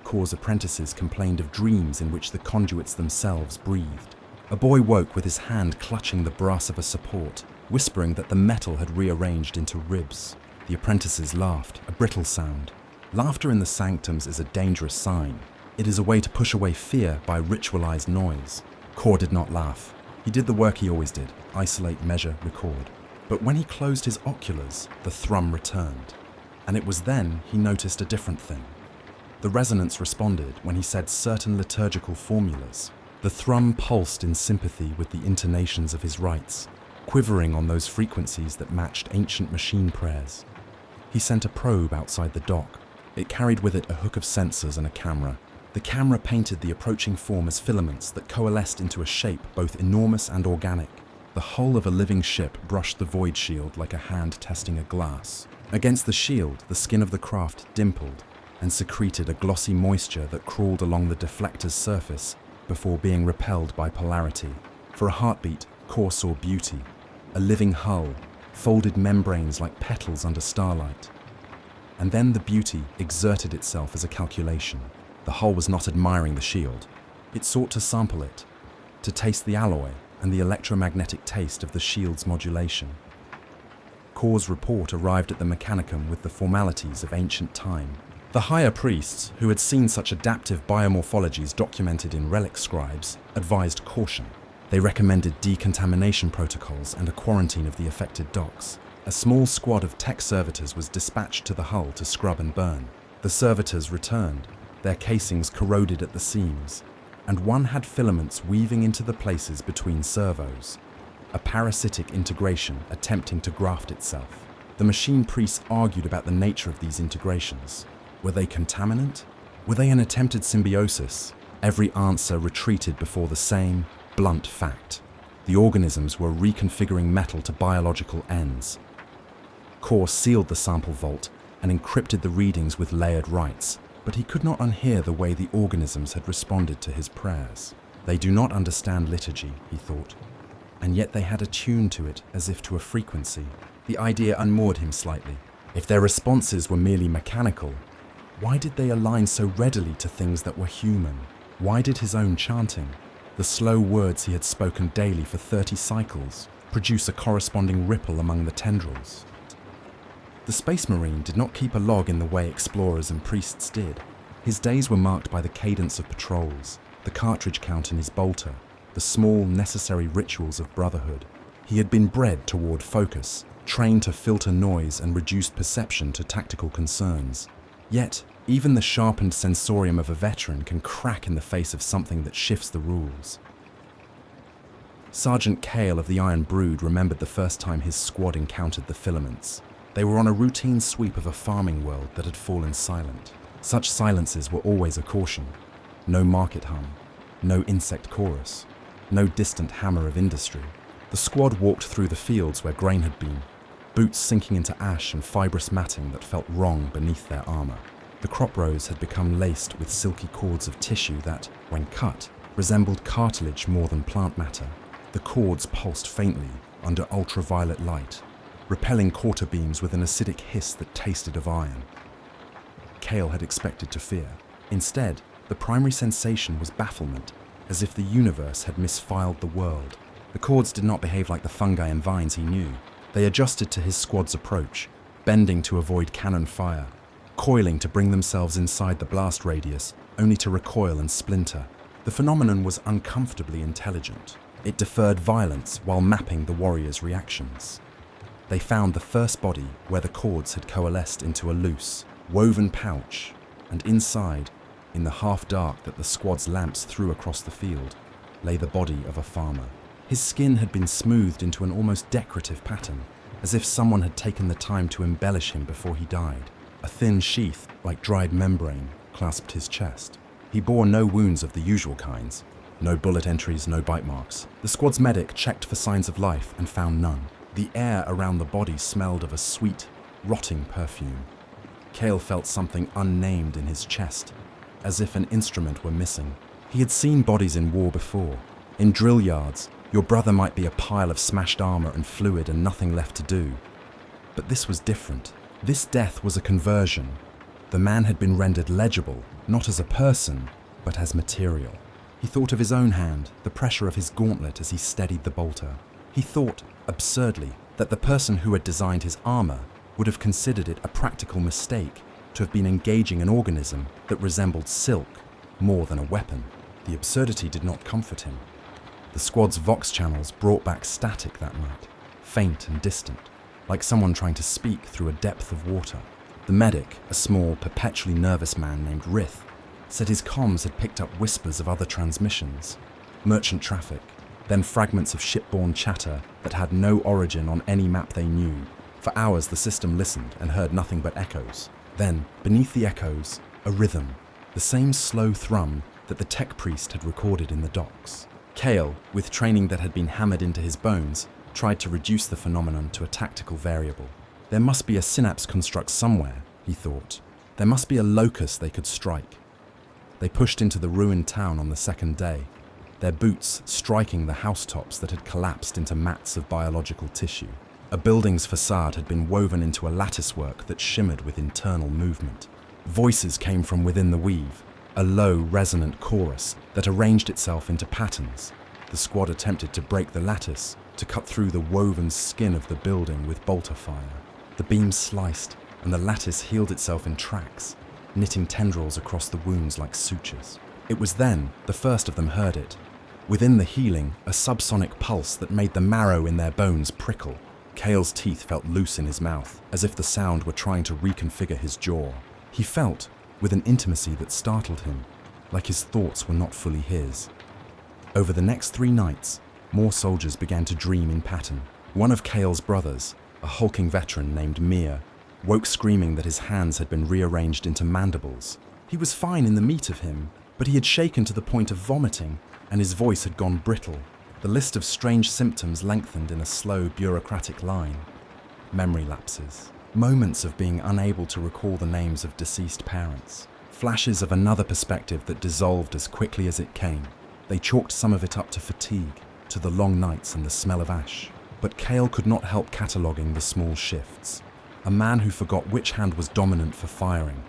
Core's apprentices complained of dreams in which the conduits themselves breathed. A boy woke with his hand clutching the brass of a support, whispering that the metal had rearranged into ribs. The apprentices laughed, a brittle sound. Laughter in the sanctums is a dangerous sign. It is a way to push away fear by ritualized noise. Core did not laugh. He did the work he always did, isolate, measure, record. But when he closed his oculars, the thrum returned. And it was then he noticed a different thing. The resonance responded when he said certain liturgical formulas. The thrum pulsed in sympathy with the intonations of his rites, quivering on those frequencies that matched ancient machine prayers. He sent a probe outside the dock. It carried with it a hook of sensors and a camera. The camera painted the approaching form as filaments that coalesced into a shape both enormous and organic. The hull of a living ship brushed the void shield like a hand testing a glass. Against the shield, the skin of the craft dimpled and secreted a glossy moisture that crawled along the deflector's surface before being repelled by polarity. For a heartbeat, Core saw beauty. A living hull, folded membranes like petals under starlight. And then the beauty exerted itself as a calculation. The hull was not admiring the shield. It sought to sample it, to taste the alloy and the electromagnetic taste of the shield's modulation. Core's report arrived at the Mechanicum with the formalities of ancient time. The higher priests, who had seen such adaptive biomorphologies documented in relic scribes, advised caution. They recommended decontamination protocols and a quarantine of the affected docks. A small squad of tech servitors was dispatched to the hull to scrub and burn. The servitors returned, their casings corroded at the seams, and one had filaments weaving into the places between servos, a parasitic integration attempting to graft itself. The machine priests argued about the nature of these integrations. Were they contaminant? Were they an attempted symbiosis? Every answer retreated before the same blunt fact. The organisms were reconfiguring metal to biological ends. Core sealed the sample vault and encrypted the readings with layered rites, but he could not unhear the way the organisms had responded to his prayers. They do not understand liturgy, he thought, and yet they had attuned to it as if to a frequency. The idea unmoored him slightly. If their responses were merely mechanical, why did they align so readily to things that were human? Why did his own chanting, the slow words he had spoken daily for 30 cycles, produce a corresponding ripple among the tendrils? The Space Marine did not keep a log in the way explorers and priests did. His days were marked by the cadence of patrols, the cartridge count in his bolter, the small, necessary rituals of brotherhood. He had been bred toward focus, trained to filter noise and reduced perception to tactical concerns. Yet, even the sharpened sensorium of a veteran can crack in the face of something that shifts the rules. Sergeant Cale of the Iron Brood remembered the first time his squad encountered the filaments. They were on a routine sweep of a farming world that had fallen silent. Such silences were always a caution. No market hum, no insect chorus, no distant hammer of industry. The squad walked through the fields where grain had been, boots sinking into ash and fibrous matting that felt wrong beneath their armor. The crop rows had become laced with silky cords of tissue that, when cut, resembled cartilage more than plant matter. The cords pulsed faintly under ultraviolet light, repelling quarter beams with an acidic hiss that tasted of iron. Cale had expected to fear. Instead, the primary sensation was bafflement, as if the universe had misfiled the world. The cords did not behave like the fungi and vines he knew. They adjusted to his squad's approach, bending to avoid cannon fire, coiling to bring themselves inside the blast radius, only to recoil and splinter. The phenomenon was uncomfortably intelligent. It deferred violence while mapping the warriors' reactions. They found the first body where the cords had coalesced into a loose, woven pouch, and inside, in the half-dark that the squad's lamps threw across the field, lay the body of a farmer. His skin had been smoothed into an almost decorative pattern, as if someone had taken the time to embellish him before he died. A thin sheath, like dried membrane, clasped his chest. He bore no wounds of the usual kinds. No bullet entries, no bite marks. The squad's medic checked for signs of life and found none. The air around the body smelled of a sweet, rotting perfume. Cale felt something unnamed in his chest, as if an instrument were missing. He had seen bodies in war before. In drill yards, your brother might be a pile of smashed armor and fluid and nothing left to do. But this was different. This death was a conversion. The man had been rendered legible, not as a person, but as material. He thought of his own hand, the pressure of his gauntlet as he steadied the bolter. He thought, absurdly, that the person who had designed his armor would have considered it a practical mistake to have been engaging an organism that resembled silk more than a weapon. The absurdity did not comfort him. The squad's vox channels brought back static that night, faint and distant, like someone trying to speak through a depth of water. The medic, a small, perpetually nervous man named Rith, said his comms had picked up whispers of other transmissions, merchant traffic, then fragments of shipborne chatter that had no origin on any map they knew. For hours the system listened and heard nothing but echoes. Then, beneath the echoes, a rhythm, the same slow thrum that the tech priest had recorded in the docks. Kale, with training that had been hammered into his bones, tried to reduce the phenomenon to a tactical variable. There must be a synapse construct somewhere, he thought. There must be a locus they could strike. They pushed into the ruined town on the second day, their boots striking the housetops that had collapsed into mats of biological tissue. A building's facade had been woven into a latticework that shimmered with internal movement. Voices came from within the weave, a low, resonant chorus that arranged itself into patterns. The squad attempted to break the lattice, to cut through the woven skin of the building with bolter fire. The beams sliced, and the lattice healed itself in tracks, knitting tendrils across the wounds like sutures. It was then the first of them heard it. Within the healing, a subsonic pulse that made the marrow in their bones prickle. Kale's teeth felt loose in his mouth, as if the sound were trying to reconfigure his jaw. He felt, with an intimacy that startled him, like his thoughts were not fully his. Over the next 3 nights, more soldiers began to dream in pattern. One of Kale's brothers, a hulking veteran named Mir, woke screaming that his hands had been rearranged into mandibles. He was fine in the meat of him, but he had shaken to the point of vomiting, and his voice had gone brittle. The list of strange symptoms lengthened in a slow, bureaucratic line. Memory lapses. Moments of being unable to recall the names of deceased parents. Flashes of another perspective that dissolved as quickly as it came. They chalked some of it up to fatigue, to the long nights and the smell of ash. But Kale could not help cataloguing the small shifts. A man who forgot which hand was dominant for firing.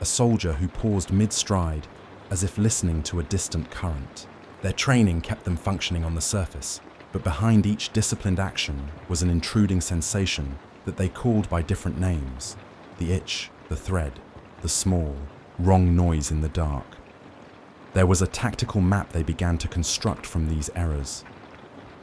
A soldier who paused mid-stride, as if listening to a distant current. Their training kept them functioning on the surface, but behind each disciplined action was an intruding sensation that they called by different names. The itch, the thread, the small, wrong noise in the dark. There was a tactical map they began to construct from these errors.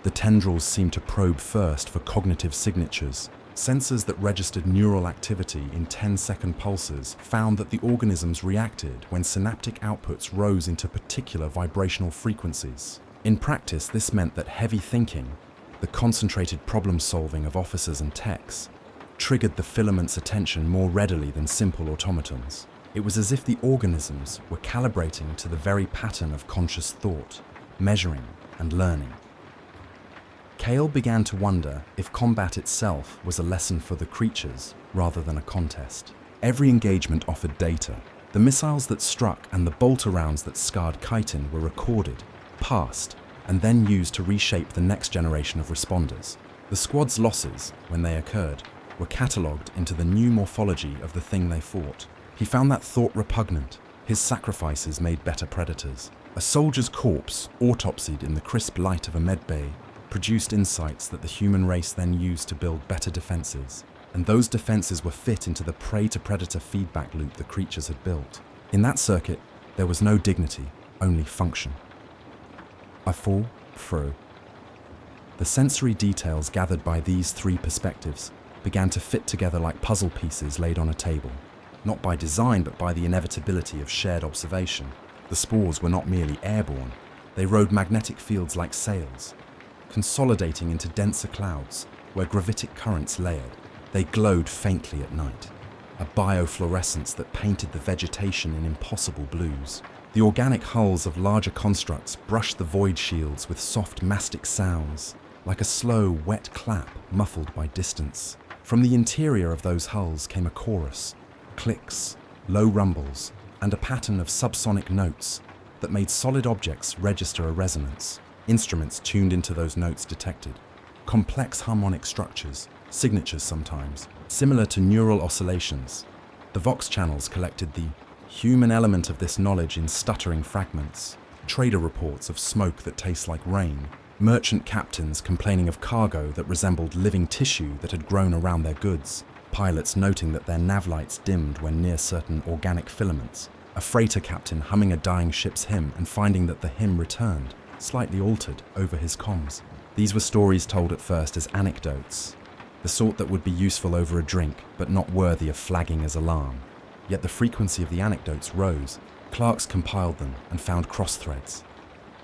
The tendrils seemed to probe first for cognitive signatures. Sensors that registered neural activity in 10-second pulses found that the organisms reacted when synaptic outputs rose into particular vibrational frequencies. In practice, this meant that heavy thinking, the concentrated problem-solving of officers and techs, triggered the filament's attention more readily than simple automatons. It was as if the organisms were calibrating to the very pattern of conscious thought, measuring and learning. Kale began to wonder if combat itself was a lesson for the creatures rather than a contest. Every engagement offered data. The missiles that struck and the bolter rounds that scarred chitin were recorded, passed, and then used to reshape the next generation of responders. The squad's losses, when they occurred, were catalogued into the new morphology of the thing they fought. He found that thought repugnant. His sacrifices made better predators. A soldier's corpse, autopsied in the crisp light of a medbay, produced insights that the human race then used to build better defenses, and those defenses were fit into the prey-to-predator feedback loop the creatures had built. In that circuit, there was no dignity, only function. I fall through. The sensory details gathered by these 3 perspectives began to fit together like puzzle pieces laid on a table, not by design but by the inevitability of shared observation. The spores were not merely airborne, they rode magnetic fields like sails, consolidating into denser clouds where gravitic currents layered. They glowed faintly at night, a biofluorescence that painted the vegetation in impossible blues. The organic hulls of larger constructs brushed the void shields with soft mastic sounds, like a slow, wet clap muffled by distance. From the interior of those hulls came a chorus, clicks, low rumbles, and a pattern of subsonic notes that made solid objects register a resonance. Instruments tuned into those notes detected complex harmonic structures, signatures sometimes, similar to neural oscillations. The Vox channels collected the human element of this knowledge in stuttering fragments. Trader reports of smoke that tastes like rain, merchant captains complaining of cargo that resembled living tissue that had grown around their goods, pilots noting that their nav lights dimmed when near certain organic filaments, a freighter captain humming a dying ship's hymn and finding that the hymn returned, slightly altered, over his comms. These were stories told at first as anecdotes, the sort that would be useful over a drink, but not worthy of flagging as alarm. Yet the frequency of the anecdotes rose. Clerks compiled them and found cross-threads.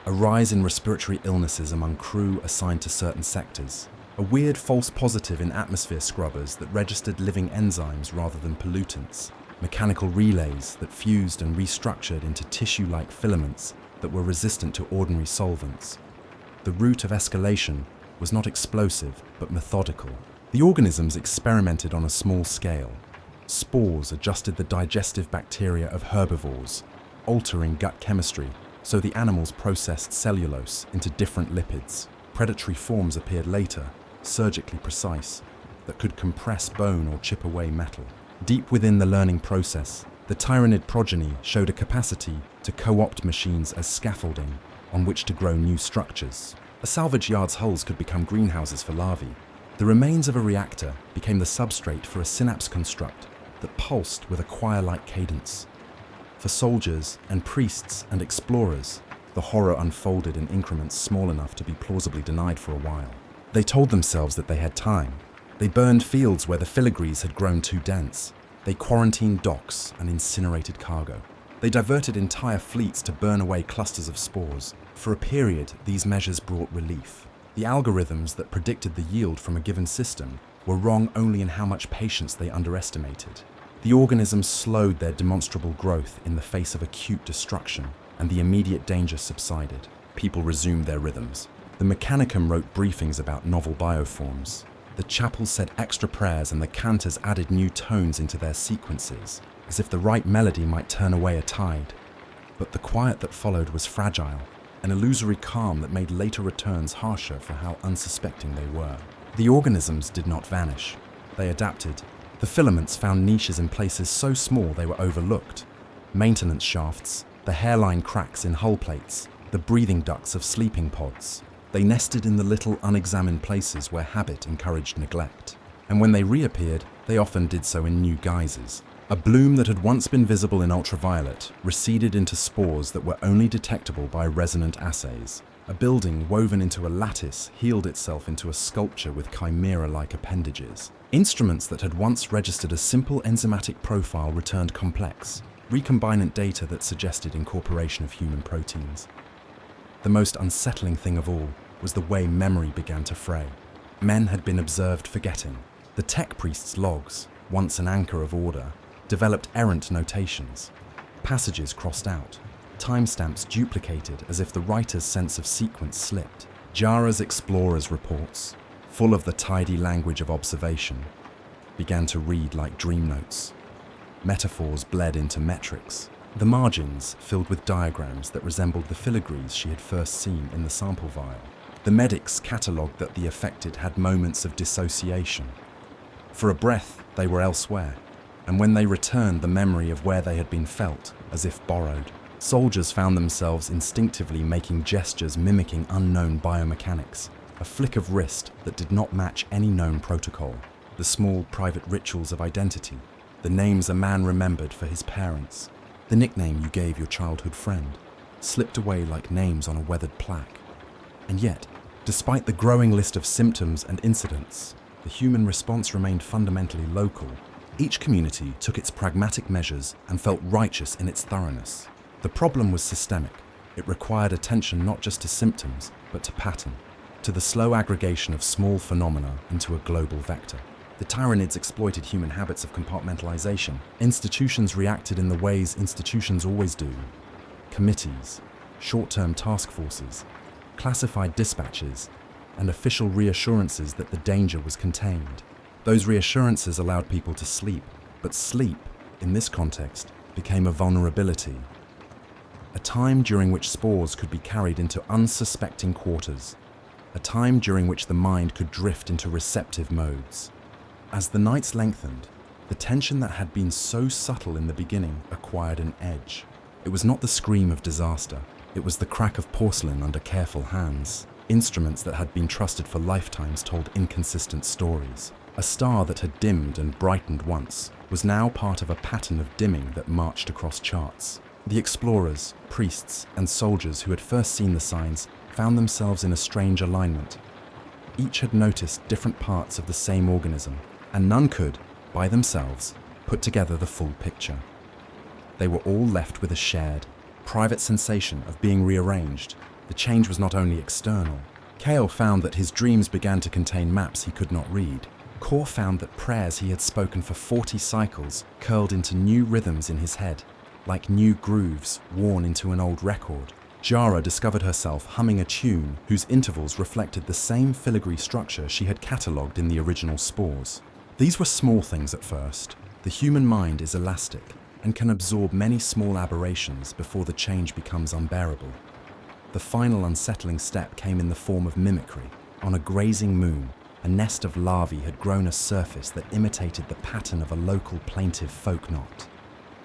A rise in respiratory illnesses among crew assigned to certain sectors. A weird false positive in atmosphere scrubbers that registered living enzymes rather than pollutants. mechanical relays that fused and restructured into tissue-like filaments that were resistant to ordinary solvents. The route of escalation was not explosive, but methodical. The organisms experimented on a small scale. Spores adjusted the digestive bacteria of herbivores, altering gut chemistry so the animals processed cellulose into different lipids. Predatory forms appeared later, surgically precise, that could compress bone or chip away metal. Deep within the learning process, the Tyranid progeny showed a capacity to co-opt machines as scaffolding on which to grow new structures. A salvage yard's hulls could become greenhouses for larvae. The remains of a reactor became the substrate for a synapse construct that pulsed with a choir-like cadence. For soldiers and priests and explorers, the horror unfolded in increments small enough to be plausibly denied for a while. They told themselves that they had time. They burned fields where the filigrees had grown too dense. They quarantined docks and incinerated cargo. They diverted entire fleets to burn away clusters of spores. For a period, these measures brought relief. The algorithms that predicted the yield from a given system were wrong only in how much patience they underestimated. The organisms slowed their demonstrable growth in the face of acute destruction, and the immediate danger subsided. People resumed their rhythms. The Mechanicum wrote briefings about novel bioforms. The chapels said extra prayers and the cantors added new tones into their sequences, as if the right melody might turn away a tide. But the quiet that followed was fragile, an illusory calm that made later returns harsher for how unsuspecting they were. The organisms did not vanish. They adapted. The filaments found niches in places so small they were overlooked. Maintenance shafts, the hairline cracks in hull plates, the breathing ducts of sleeping pods. They nested in the little unexamined places where habit encouraged neglect. And when they reappeared, they often did so in new guises. A bloom that had once been visible in ultraviolet receded into spores that were only detectable by resonant assays. A building woven into a lattice healed itself into a sculpture with chimera-like appendages. Instruments that had once registered a simple enzymatic profile returned complex, recombinant data that suggested incorporation of human proteins. The most unsettling thing of all was the way memory began to fray. Men had been observed forgetting. The tech priest's logs, once an anchor of order, developed errant notations. Passages crossed out, timestamps duplicated as if the writer's sense of sequence slipped. Jara's explorer's reports, full of the tidy language of observation, began to read like dream notes. Metaphors bled into metrics. The margins filled with diagrams that resembled the filigrees she had first seen in the sample vial. The medics catalogued that the affected had moments of dissociation. For a breath, they were elsewhere, and when they returned, the memory of where they had been felt, as if borrowed. Soldiers found themselves instinctively making gestures mimicking unknown biomechanics, a flick of wrist that did not match any known protocol, the small private rituals of identity, the names a man remembered for his parents, the nickname you gave your childhood friend, slipped away like names on a weathered plaque. And yet, despite the growing list of symptoms and incidents, the human response remained fundamentally local. Each community took its pragmatic measures and felt righteous in its thoroughness. The problem was systemic. It required attention not just to symptoms, but to pattern, to the slow aggregation of small phenomena into a global vector. The Tyranids exploited human habits of compartmentalization. Institutions reacted in the ways institutions always do. Committees, short-term task forces, classified dispatches, and official reassurances that the danger was contained. Those reassurances allowed people to sleep, but sleep, in this context, became a vulnerability. A time during which spores could be carried into unsuspecting quarters. A time during which the mind could drift into receptive modes. As the nights lengthened, the tension that had been so subtle in the beginning acquired an edge. It was not the scream of disaster. It was the crack of porcelain under careful hands. Instruments that had been trusted for lifetimes told inconsistent stories. A star that had dimmed and brightened once was now part of a pattern of dimming that marched across charts. The explorers, priests, and soldiers who had first seen the signs found themselves in a strange alignment. Each had noticed different parts of the same organism, and none could, by themselves, put together the full picture. They were all left with a shared, private sensation of being rearranged. The change was not only external. Kale found that his dreams began to contain maps he could not read, Core found that prayers he had spoken for 40 cycles curled into new rhythms in his head, like new grooves worn into an old record. Jara discovered herself humming a tune whose intervals reflected the same filigree structure she had catalogued in the original spores. These were small things at first. The human mind is elastic and can absorb many small aberrations before the change becomes unbearable. The final unsettling step came in the form of mimicry. On a grazing moon, a nest of larvae had grown a surface that imitated the pattern of a local plaintive folk knot,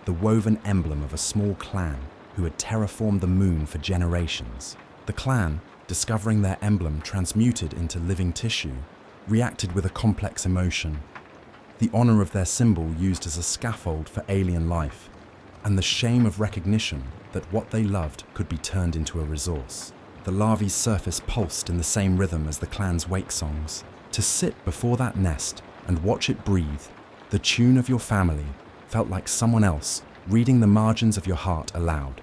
the woven emblem of a small clan who had terraformed the moon for generations. The clan, discovering their emblem transmuted into living tissue, reacted with a complex emotion. The honor of their symbol used as a scaffold for alien life, and the shame of recognition that what they loved could be turned into a resource. The larvae's surface pulsed in the same rhythm as the clan's wake songs. To sit before that nest and watch it breathe, the tune of your family felt like someone else reading the margins of your heart aloud.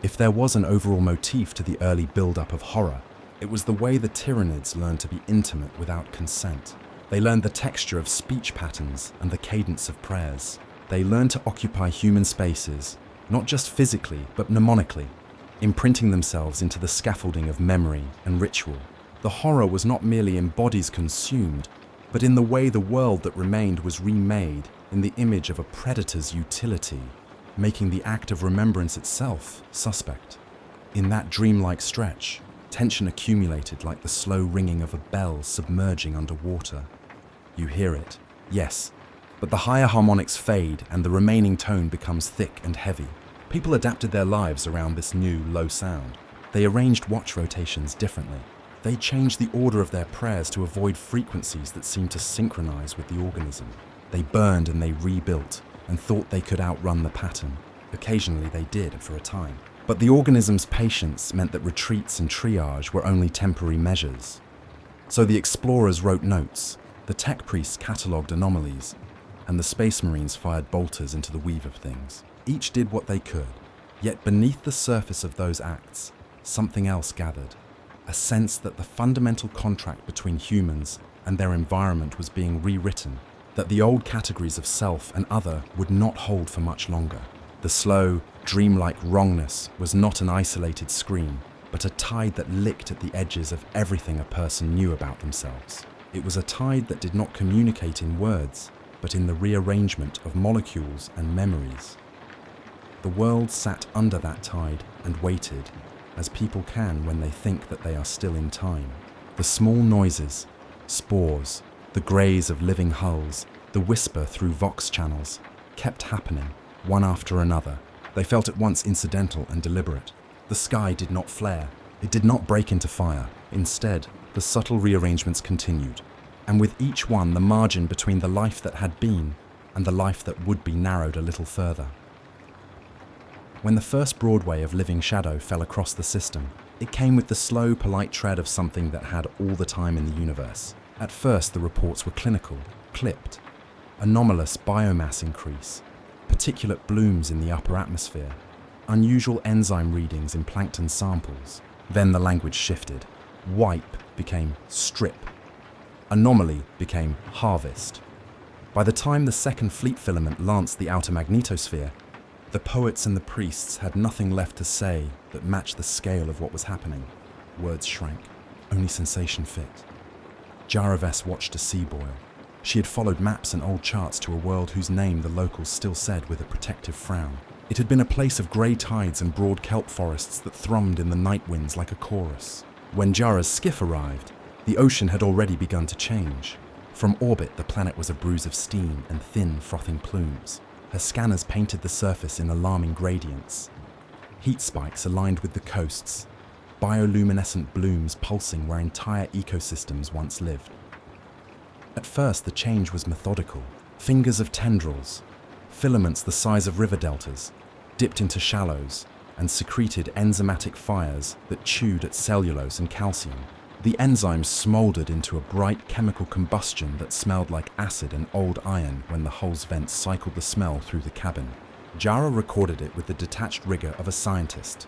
If there was an overall motif to the early build-up of horror, it was the way the Tyranids learned to be intimate without consent. They learned the texture of speech patterns and the cadence of prayers. They learned to occupy human spaces, not just physically, but mnemonically, imprinting themselves into the scaffolding of memory and ritual. The horror was not merely in bodies consumed, but in the way the world that remained was remade in the image of a predator's utility, making the act of remembrance itself suspect. In that dreamlike stretch, tension accumulated like the slow ringing of a bell submerging underwater. You hear it, yes, but the higher harmonics fade and the remaining tone becomes thick and heavy. People adapted their lives around this new low sound. They arranged watch rotations differently. They changed the order of their prayers to avoid frequencies that seemed to synchronize with the organism. They burned and they rebuilt and thought they could outrun the pattern. Occasionally they did for a time. But the organism's patience meant that retreats and triage were only temporary measures. So the explorers wrote notes, the tech priests catalogued anomalies, and the space marines fired bolters into the weave of things. Each did what they could, yet beneath the surface of those acts, something else gathered. A sense that the fundamental contract between humans and their environment was being rewritten, that the old categories of self and other would not hold for much longer. The slow, dreamlike wrongness was not an isolated scream, but a tide that licked at the edges of everything a person knew about themselves. It was a tide that did not communicate in words, but in the rearrangement of molecules and memories. The world sat under that tide and waited, as people can when they think that they are still in time. The small noises, spores, the graze of living hulls, the whisper through vox channels, kept happening, one after another. They felt at once incidental and deliberate. The sky did not flare, it did not break into fire. Instead, the subtle rearrangements continued, and with each one the margin between the life that had been and the life that would be narrowed a little further. When the first Broadway of living shadow fell across the system, it came with the slow, polite tread of something that had all the time in the universe. At first, the reports were clinical, clipped. Anomalous biomass increase, particulate blooms in the upper atmosphere, unusual enzyme readings in plankton samples. Then the language shifted. Wipe became strip. Anomaly became harvest. By the time the second fleet filament lanced the outer magnetosphere, the poets and the priests had nothing left to say that matched the scale of what was happening. Words shrank. Only sensation fit. Jaraves watched a sea boil. She had followed maps and old charts to a world whose name the locals still said with a protective frown. It had been a place of grey tides and broad kelp forests that thrummed in the night winds like a chorus. When Jara's skiff arrived, the ocean had already begun to change. From orbit, the planet was a bruise of steam and thin, frothing plumes. Her scanners painted the surface in alarming gradients. Heat spikes aligned with the coasts, bioluminescent blooms pulsing where entire ecosystems once lived. At first, the change was methodical. Fingers of tendrils, filaments the size of river deltas, dipped into shallows and secreted enzymatic fires that chewed at cellulose and calcium. The enzymes smoldered into a bright chemical combustion that smelled like acid and old iron when the hull's vents cycled the smell through the cabin. Jara recorded it with the detached rigor of a scientist.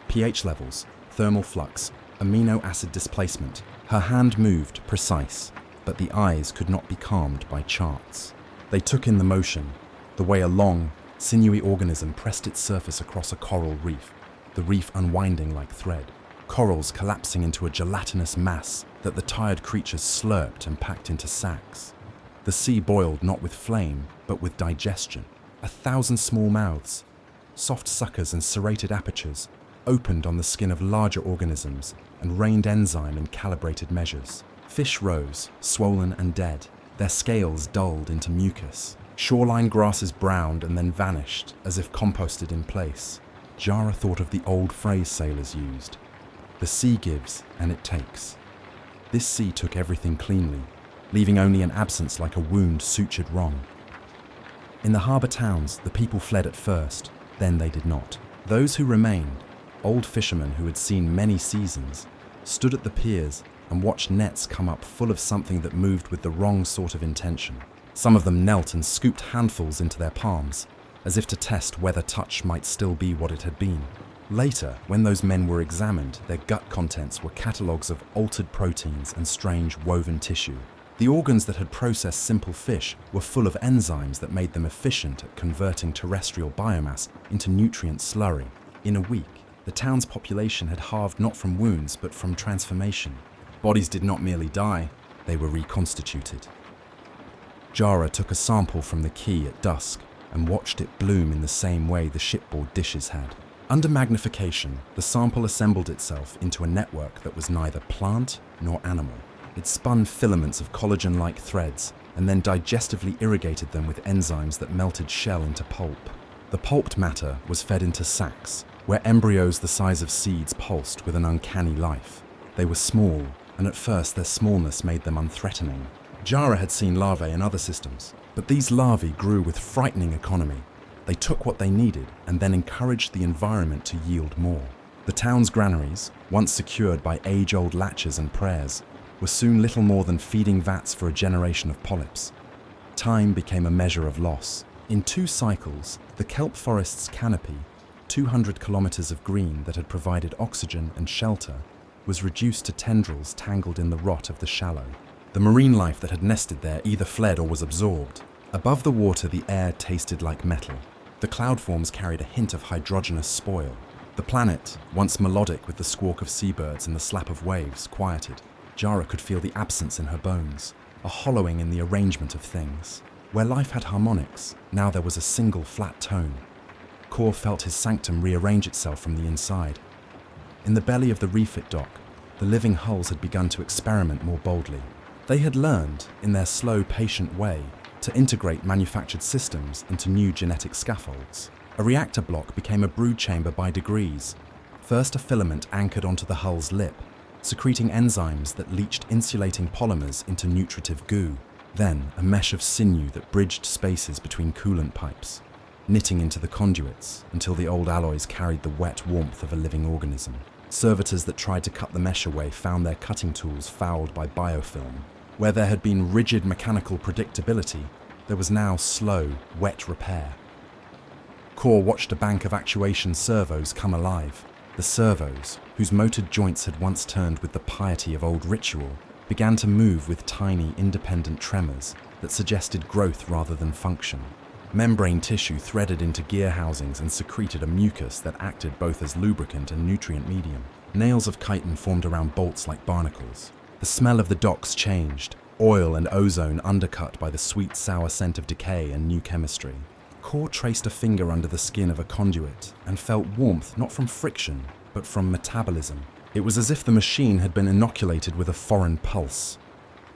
pH levels, thermal flux, amino acid displacement. Her hand moved, precise. but the eyes could not be calmed by charts. They took in the motion, the way a long, sinewy organism pressed its surface across a coral reef, the reef unwinding like thread, corals collapsing into a gelatinous mass that the tired creatures slurped and packed into sacks. The sea boiled not with flame, but with digestion. 1,000 small mouths, soft suckers and serrated apertures, opened on the skin of larger organisms and rained enzyme in calibrated measures. Fish rose, swollen and dead, their scales dulled into mucus. Shoreline grasses browned and then vanished, as if composted in place. Jara thought of the old phrase sailors used: the sea gives and it takes. This sea took everything cleanly, leaving only an absence like a wound sutured wrong. In the harbour towns, the people fled at first, then they did not. Those who remained, old fishermen who had seen many seasons, stood at the piers and watched nets come up full of something that moved with the wrong sort of intention. Some of them knelt and scooped handfuls into their palms, as if to test whether touch might still be what it had been. Later, when those men were examined, their gut contents were catalogues of altered proteins and strange woven tissue. The organs that had processed simple fish were full of enzymes that made them efficient at converting terrestrial biomass into nutrient slurry. In a week, the town's population had halved not from wounds but from transformation. Bodies did not merely die, they were reconstituted. Jara took a sample from the quay at dusk and watched it bloom in the same way the shipboard dishes had. Under magnification, the sample assembled itself into a network that was neither plant nor animal. It spun filaments of collagen-like threads and then digestively irrigated them with enzymes that melted shell into pulp. The pulped matter was fed into sacs, where embryos the size of seeds pulsed with an uncanny life. They were small, and at first their smallness made them unthreatening. Jara had seen larvae in other systems, but these larvae grew with frightening economy. They took what they needed and then encouraged the environment to yield more. The town's granaries, once secured by age-old latches and prayers, were soon little more than feeding vats for a generation of polyps. Time became a measure of loss. In 2 cycles, the kelp forest's canopy, 200 kilometers of green that had provided oxygen and shelter, was reduced to tendrils tangled in the rot of the shallow. The marine life that had nested there either fled or was absorbed. Above the water, the air tasted like metal. The cloud forms carried a hint of hydrogenous spoil. The planet, once melodic with the squawk of seabirds and the slap of waves, quieted. Jara could feel the absence in her bones, a hollowing in the arrangement of things. Where life had harmonics, now there was a single flat tone. Kor felt his sanctum rearrange itself from the inside. In the belly of the refit dock, the living hulls had begun to experiment more boldly. They had learned, in their slow, patient way, to integrate manufactured systems into new genetic scaffolds. A reactor block became a brood chamber by degrees. First a filament anchored onto the hull's lip, secreting enzymes that leached insulating polymers into nutritive goo. Then a mesh of sinew that bridged spaces between coolant pipes, knitting into the conduits until the old alloys carried the wet warmth of a living organism. Servitors that tried to cut the mesh away found their cutting tools fouled by biofilm. Where there had been rigid mechanical predictability, there was now slow, wet repair. Kor watched a bank of actuation servos come alive. The servos, whose motored joints had once turned with the piety of old ritual, began to move with tiny, independent tremors that suggested growth rather than function. Membrane tissue threaded into gear housings and secreted a mucus that acted both as lubricant and nutrient medium. Nails of chitin formed around bolts like barnacles. The smell of the docks changed, oil and ozone undercut by the sweet, sour scent of decay and new chemistry. Kor traced a finger under the skin of a conduit and felt warmth not from friction, but from metabolism. It was as if the machine had been inoculated with a foreign pulse.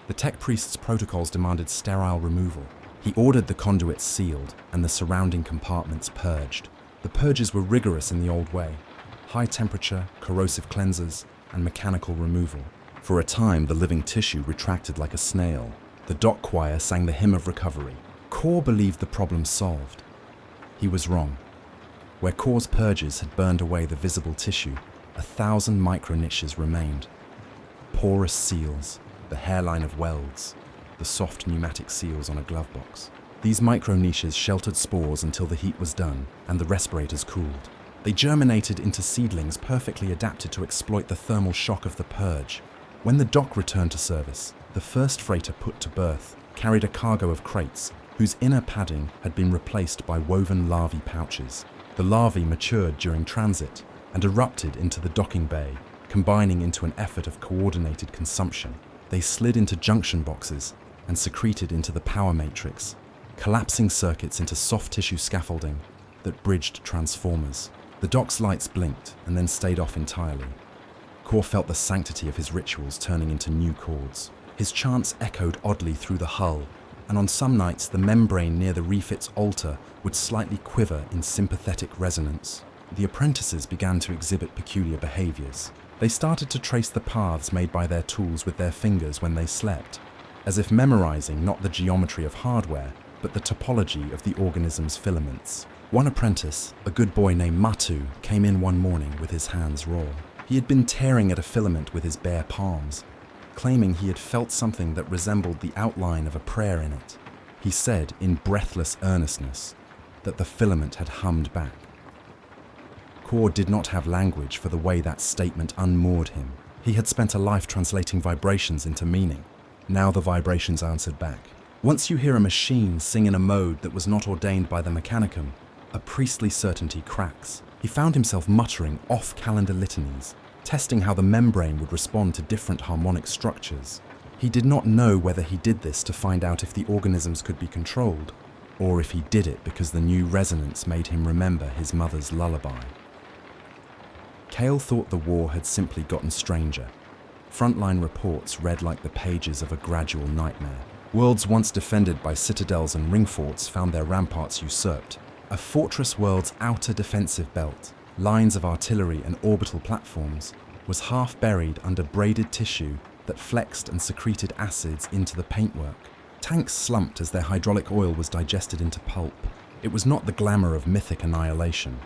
The tech priest's protocols demanded sterile removal. He ordered the conduits sealed and the surrounding compartments purged. The purges were rigorous in the old way: high temperature, corrosive cleansers, and mechanical removal. For a time, the living tissue retracted like a snail. The dock choir sang the hymn of recovery. Kor believed the problem solved. He was wrong. Where Kor's purges had burned away the visible tissue, 1,000 micro-niches remained. Porous seals, the hairline of welds, the soft pneumatic seals on a glove box. These micro-niches sheltered spores until the heat was done and the respirators cooled. They germinated into seedlings perfectly adapted to exploit the thermal shock of the purge. When the dock returned to service, The first freighter put to berth carried a cargo of crates whose inner padding had been replaced by woven larvae pouches. The larvae matured during transit and erupted into the docking bay, combining into an effort of coordinated consumption. They slid into junction boxes and secreted into the power matrix, collapsing circuits into soft tissue scaffolding that bridged transformers. The dock's lights blinked and then stayed off entirely. Kor felt the sanctity of his rituals turning into new chords. His chants echoed oddly through the hull, and on some nights the membrane near the refit's altar would slightly quiver in sympathetic resonance. The apprentices began to exhibit peculiar behaviors. They started to trace the paths made by their tools with their fingers when they slept, as if memorizing not the geometry of hardware, but the topology of the organism's filaments. One apprentice, a good boy named Matu, came in one morning with his hands raw. He had been tearing at a filament with his bare palms, claiming he had felt something that resembled the outline of a prayer in it. He said, in breathless earnestness, that the filament had hummed back. Kor did not have language for the way that statement unmoored him. He had spent a life translating vibrations into meaning. Now the vibrations answered back. Once you hear a machine sing in a mode that was not ordained by the mechanicum, a priestly certainty cracks. He found himself muttering off-calendar litanies, testing how the membrane would respond to different harmonic structures. He did not know whether he did this to find out if the organisms could be controlled, or if he did it because the new resonance made him remember his mother's lullaby. Kale thought the war had simply gotten stranger. Frontline reports read like the pages of a gradual nightmare. Worlds once defended by citadels and ring forts found their ramparts usurped. A fortress world's outer defensive belt, lines of artillery and orbital platforms, was half buried under braided tissue that flexed and secreted acids into the paintwork. Tanks slumped as their hydraulic oil was digested into pulp. It was not the glamour of mythic annihilation.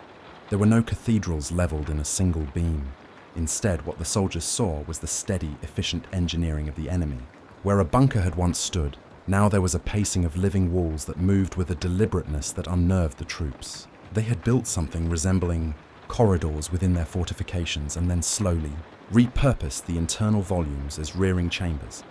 There were no cathedrals leveled in a single beam. Instead, what the soldiers saw was the steady, efficient engineering of the enemy. Where a bunker had once stood, now there was a pacing of living walls that moved with a deliberateness that unnerved the troops. They had built something resembling corridors within their fortifications and then slowly repurposed the internal volumes as rearing chambers.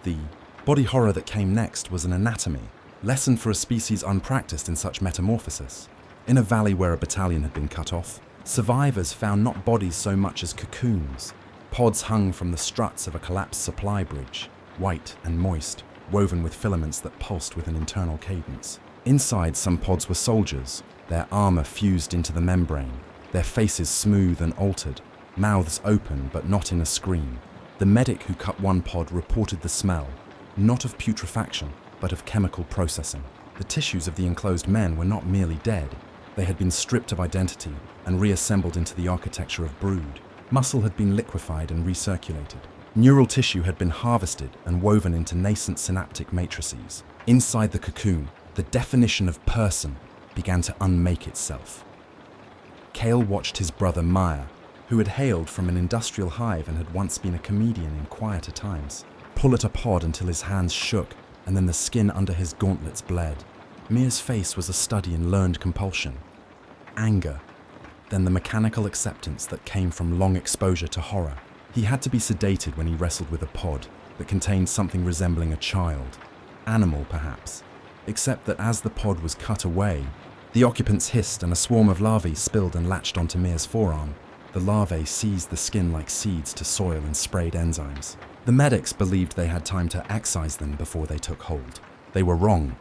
The body horror that came next was an anatomy, lesson for a species unpracticed in such metamorphosis. In a valley where a battalion had been cut off, survivors found not bodies so much as cocoons. Pods hung from the struts of a collapsed supply bridge, white and moist, woven with filaments that pulsed with an internal cadence. Inside, some pods were soldiers, their armor fused into the membrane, their faces smooth and altered, mouths open but not in a scream. The medic who cut one pod reported the smell, not of putrefaction, but of chemical processing. The tissues of the enclosed men were not merely dead. They had been stripped of identity and reassembled into the architecture of brood. Muscle had been liquefied and recirculated. Neural tissue had been harvested and woven into nascent synaptic matrices. Inside the cocoon, the definition of person began to unmake itself. Kale watched his brother Maya, who had hailed from an industrial hive and had once been a comedian in quieter times, pull at a pod until his hands shook and then the skin under his gauntlets bled. Mir's face was a study in learned compulsion. Anger, then the mechanical acceptance that came from long exposure to horror. He had to be sedated when he wrestled with a pod that contained something resembling a child, animal perhaps, except that as the pod was cut away, the occupants hissed and a swarm of larvae spilled and latched onto Mir's forearm. The larvae seized the skin like seeds to soil and sprayed enzymes. The medics believed they had time to excise them before they took hold. They were wrong.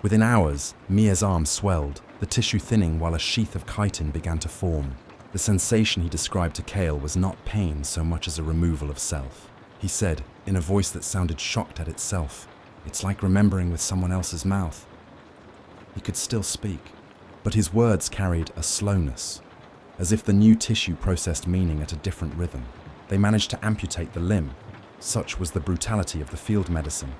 Within hours, Mir's arm swelled, the tissue thinning while a sheath of chitin began to form. The sensation he described to Kale was not pain so much as a removal of self. He said, in a voice that sounded shocked at itself, "It's like remembering with someone else's mouth." He could still speak, but his words carried a slowness, as if the new tissue processed meaning at a different rhythm. They managed to amputate the limb. Such was the brutality of the field medicine.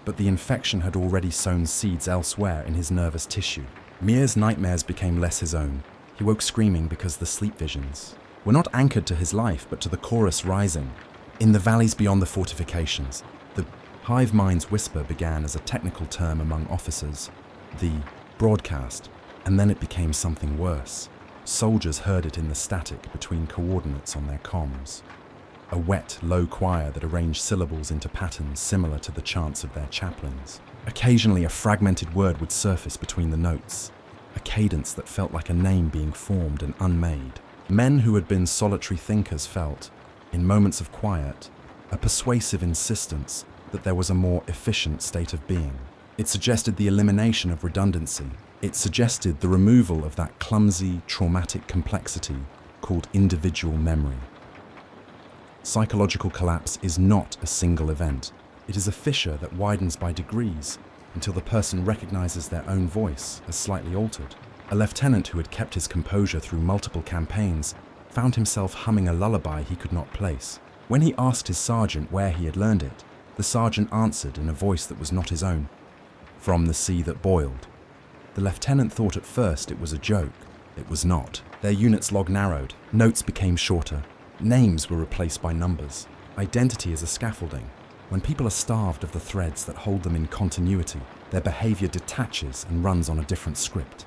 But the infection had already sown seeds elsewhere in his nervous tissue. Mir's nightmares became less his own. He woke screaming because the sleep visions were not anchored to his life, but to the chorus rising. In the valleys beyond the fortifications, the hive mind's whisper began as a technical term among officers, the broadcast, and then it became something worse. Soldiers heard it in the static between coordinates on their comms. a wet, low choir that arranged syllables into patterns similar to the chants of their chaplains. Occasionally, a fragmented word would surface between the notes, a cadence that felt like a name being formed and unmade. Men who had been solitary thinkers felt, in moments of quiet, a persuasive insistence that there was a more efficient state of being. It suggested the elimination of redundancy. It suggested the removal of that clumsy, traumatic complexity called individual memory. Psychological collapse is not a single event. It is a fissure that widens by degrees until the person recognizes their own voice as slightly altered. A lieutenant who had kept his composure through multiple campaigns found himself humming a lullaby he could not place. When he asked his sergeant where he had learned it, the sergeant answered in a voice that was not his own, "From the sea that boiled." The lieutenant thought at first it was a joke. It was not. Their unit's log narrowed, notes became shorter, names were replaced by numbers. Identity is a scaffolding. When people are starved of the threads that hold them in continuity, their behavior detaches and runs on a different script.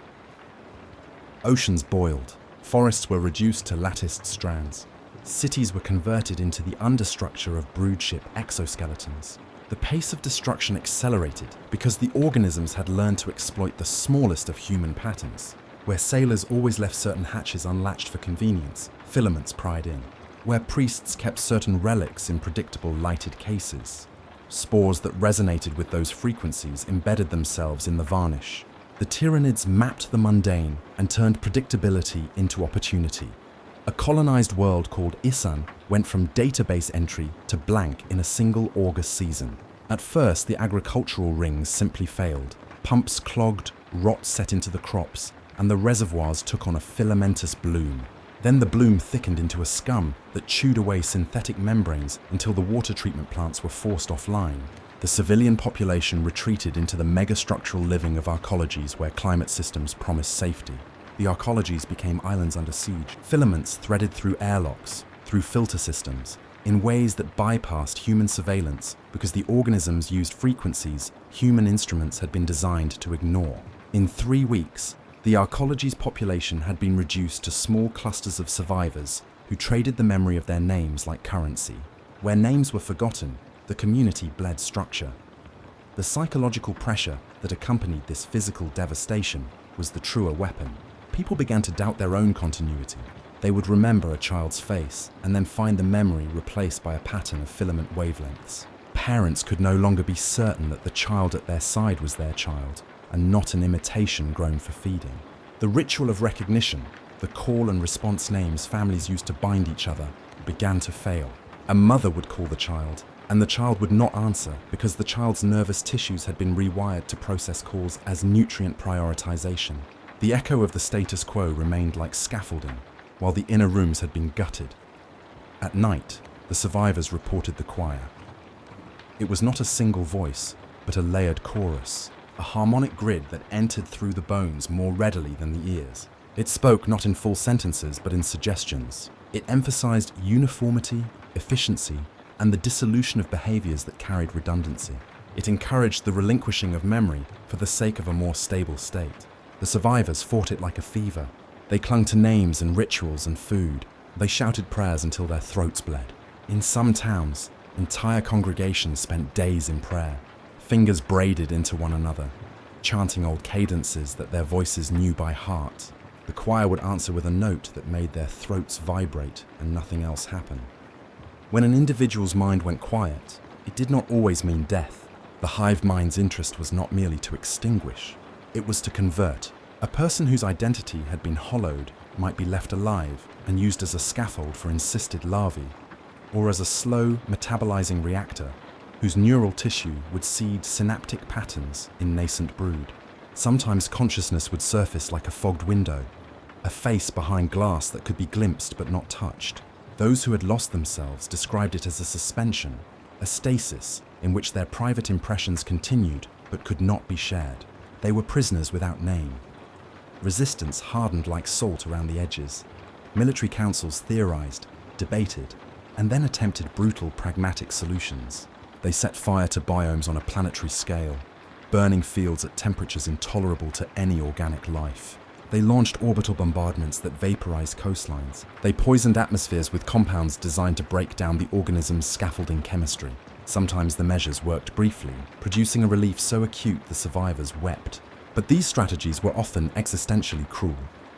Oceans boiled, forests were reduced to latticed strands, cities were converted into the understructure of broodship exoskeletons. The pace of destruction accelerated because the organisms had learned to exploit the smallest of human patterns. Where sailors always left certain hatches unlatched for convenience, filaments pried in. Where priests kept certain relics in predictable lighted cases, spores that resonated with those frequencies embedded themselves in the varnish. The Tyranids mapped the mundane and turned predictability into opportunity. A colonized world called Isan went from database entry to blank in a single August season. At first, the agricultural rings simply failed. Pumps clogged, rot set into the crops, and the reservoirs took on a filamentous bloom. Then the bloom thickened into a scum that chewed away synthetic membranes until the water treatment plants were forced offline. The civilian population retreated into the megastructural living of arcologies where climate systems promised safety. The arcologies became islands under siege, filaments threaded through airlocks, through filter systems, in ways that bypassed human surveillance because the organisms used frequencies human instruments had been designed to ignore. In 3 weeks, the arcology's population had been reduced to small clusters of survivors who traded the memory of their names like currency. Where names were forgotten, the community bled structure. The psychological pressure that accompanied this physical devastation was the truer weapon. People began to doubt their own continuity. They would remember a child's face and then find the memory replaced by a pattern of filament wavelengths. Parents could no longer be certain that the child at their side was their child and not an imitation grown for feeding. The ritual of recognition, the call and response names families used to bind each other, began to fail. A mother would call the child, and the child would not answer because the child's nervous tissues had been rewired to process calls as nutrient prioritization. The echo of the status quo remained like scaffolding, while the inner rooms had been gutted. At night, the survivors reported the choir. It was not a single voice, but a layered chorus, a harmonic grid that entered through the bones more readily than the ears. It spoke not in full sentences, but in suggestions. It emphasized uniformity, efficiency, and the dissolution of behaviors that carried redundancy. It encouraged the relinquishing of memory for the sake of a more stable state. The survivors fought it like a fever. They clung to names and rituals and food. They shouted prayers until their throats bled. In some towns, entire congregations spent days in prayer, fingers braided into one another, chanting old cadences that their voices knew by heart. The choir would answer with a note that made their throats vibrate and nothing else happen. When an individual's mind went quiet, it did not always mean death. The hive mind's interest was not merely to extinguish, it was to convert. A person whose identity had been hollowed might be left alive and used as a scaffold for encysted larvae, or as a slow, metabolizing reactor whose neural tissue would seed synaptic patterns in nascent brood. Sometimes consciousness would surface like a fogged window, a face behind glass that could be glimpsed but not touched. Those who had lost themselves described it as a suspension, a stasis in which their private impressions continued but could not be shared. They were prisoners without name. Resistance hardened like salt around the edges. Military councils theorized, debated, and then attempted brutal, pragmatic solutions. They set fire to biomes on a planetary scale, burning fields at temperatures intolerable to any organic life. They launched orbital bombardments that vaporized coastlines. They poisoned atmospheres with compounds designed to break down the organism's scaffolding chemistry. Sometimes the measures worked briefly, producing a relief so acute the survivors wept. But these strategies were often existentially cruel.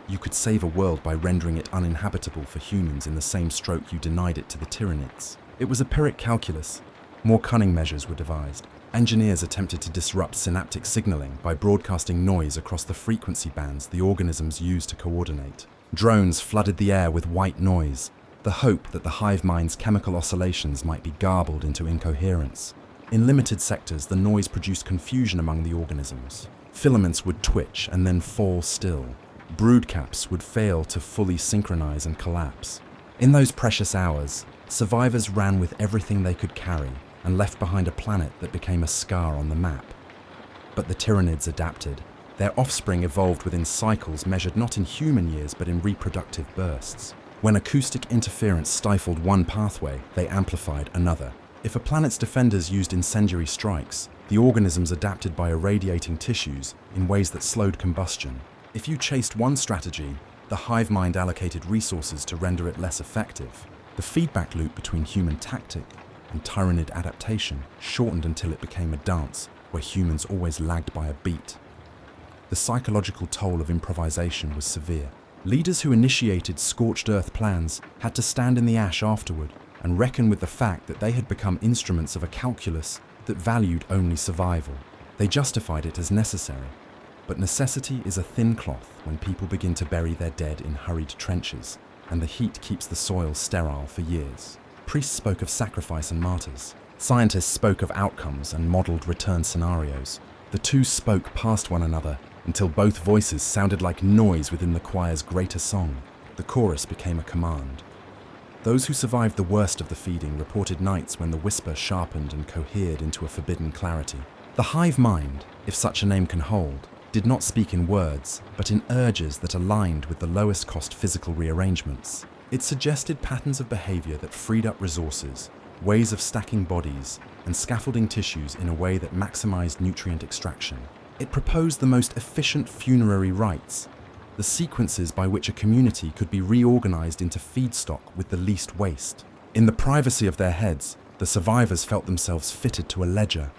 You could save a world by rendering it uninhabitable for humans in the same stroke you denied it to the Tyranids. It was a Pyrrhic calculus. More cunning measures were devised. Engineers attempted to disrupt synaptic signaling by broadcasting noise across the frequency bands the organisms used to coordinate. Drones flooded the air with white noise, the hope that the hive mind's chemical oscillations might be garbled into incoherence. In limited sectors, the noise produced confusion among the organisms. Filaments would twitch and then fall still. Broodcaps would fail to fully synchronize and collapse. In those precious hours, survivors ran with everything they could carry and left behind a planet that became a scar on the map. But the Tyranids adapted. Their offspring evolved within cycles measured not in human years but in reproductive bursts. When acoustic interference stifled one pathway, they amplified another. If a planet's defenders used incendiary strikes, the organisms adapted by irradiating tissues in ways that slowed combustion. If you chased one strategy, the hive mind allocated resources to render it less effective. The feedback loop between human tactic and Tyranid adaptation shortened until it became a dance where humans always lagged by a beat. The psychological toll of improvisation was severe. Leaders who initiated scorched earth plans had to stand in the ash afterward and reckon with the fact that they had become instruments of a calculus that valued only survival. They justified it as necessary. But necessity is a thin cloth when people begin to bury their dead in hurried trenches, and the heat keeps the soil sterile for years. Priests spoke of sacrifice and martyrs. Scientists spoke of outcomes and modeled return scenarios. The two spoke past one another until both voices sounded like noise within the choir's greater song. The chorus became a command. Those who survived the worst of the feeding reported nights when the whisper sharpened and cohered into a forbidden clarity. The hive mind, if such a name can hold, did not speak in words, but in urges that aligned with the lowest cost physical rearrangements. It suggested patterns of behavior that freed up resources, ways of stacking bodies, and scaffolding tissues in a way that maximized nutrient extraction. It proposed the most efficient funerary rites, the sequences by which a community could be reorganized into feedstock with the least waste. In the privacy of their heads, the survivors felt themselves fitted to a ledger.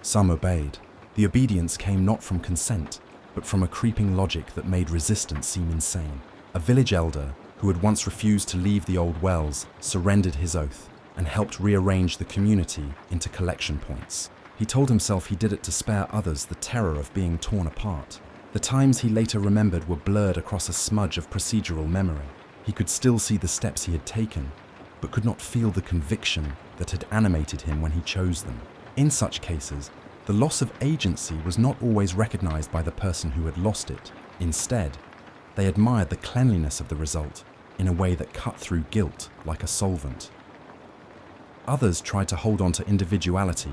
Some obeyed. The obedience came not from consent, but from a creeping logic that made resistance seem insane. A village elder, who had once refused to leave the old wells, surrendered his oath and helped rearrange the community into collection points. He told himself he did it to spare others the terror of being torn apart. The times he later remembered were blurred across a smudge of procedural memory. He could still see the steps he had taken, but could not feel the conviction that had animated him when he chose them. In such cases, the loss of agency was not always recognized by the person who had lost it. Instead, they admired the cleanliness of the result in a way that cut through guilt like a solvent. Others tried to hold on to individuality,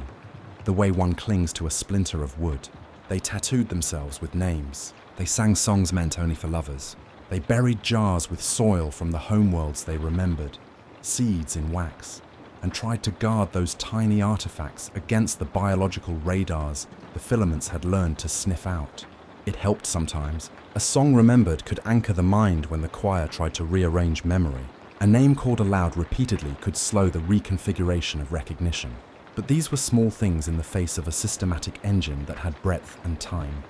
the way one clings to a splinter of wood. They tattooed themselves with names. They sang songs meant only for lovers. They buried jars with soil from the homeworlds they remembered, seeds in wax, and tried to guard those tiny artifacts against the biological radars the filaments had learned to sniff out. It helped sometimes. A song remembered could anchor the mind when the choir tried to rearrange memory. A name called aloud repeatedly could slow the reconfiguration of recognition. But these were small things in the face of a systematic engine that had breadth and time.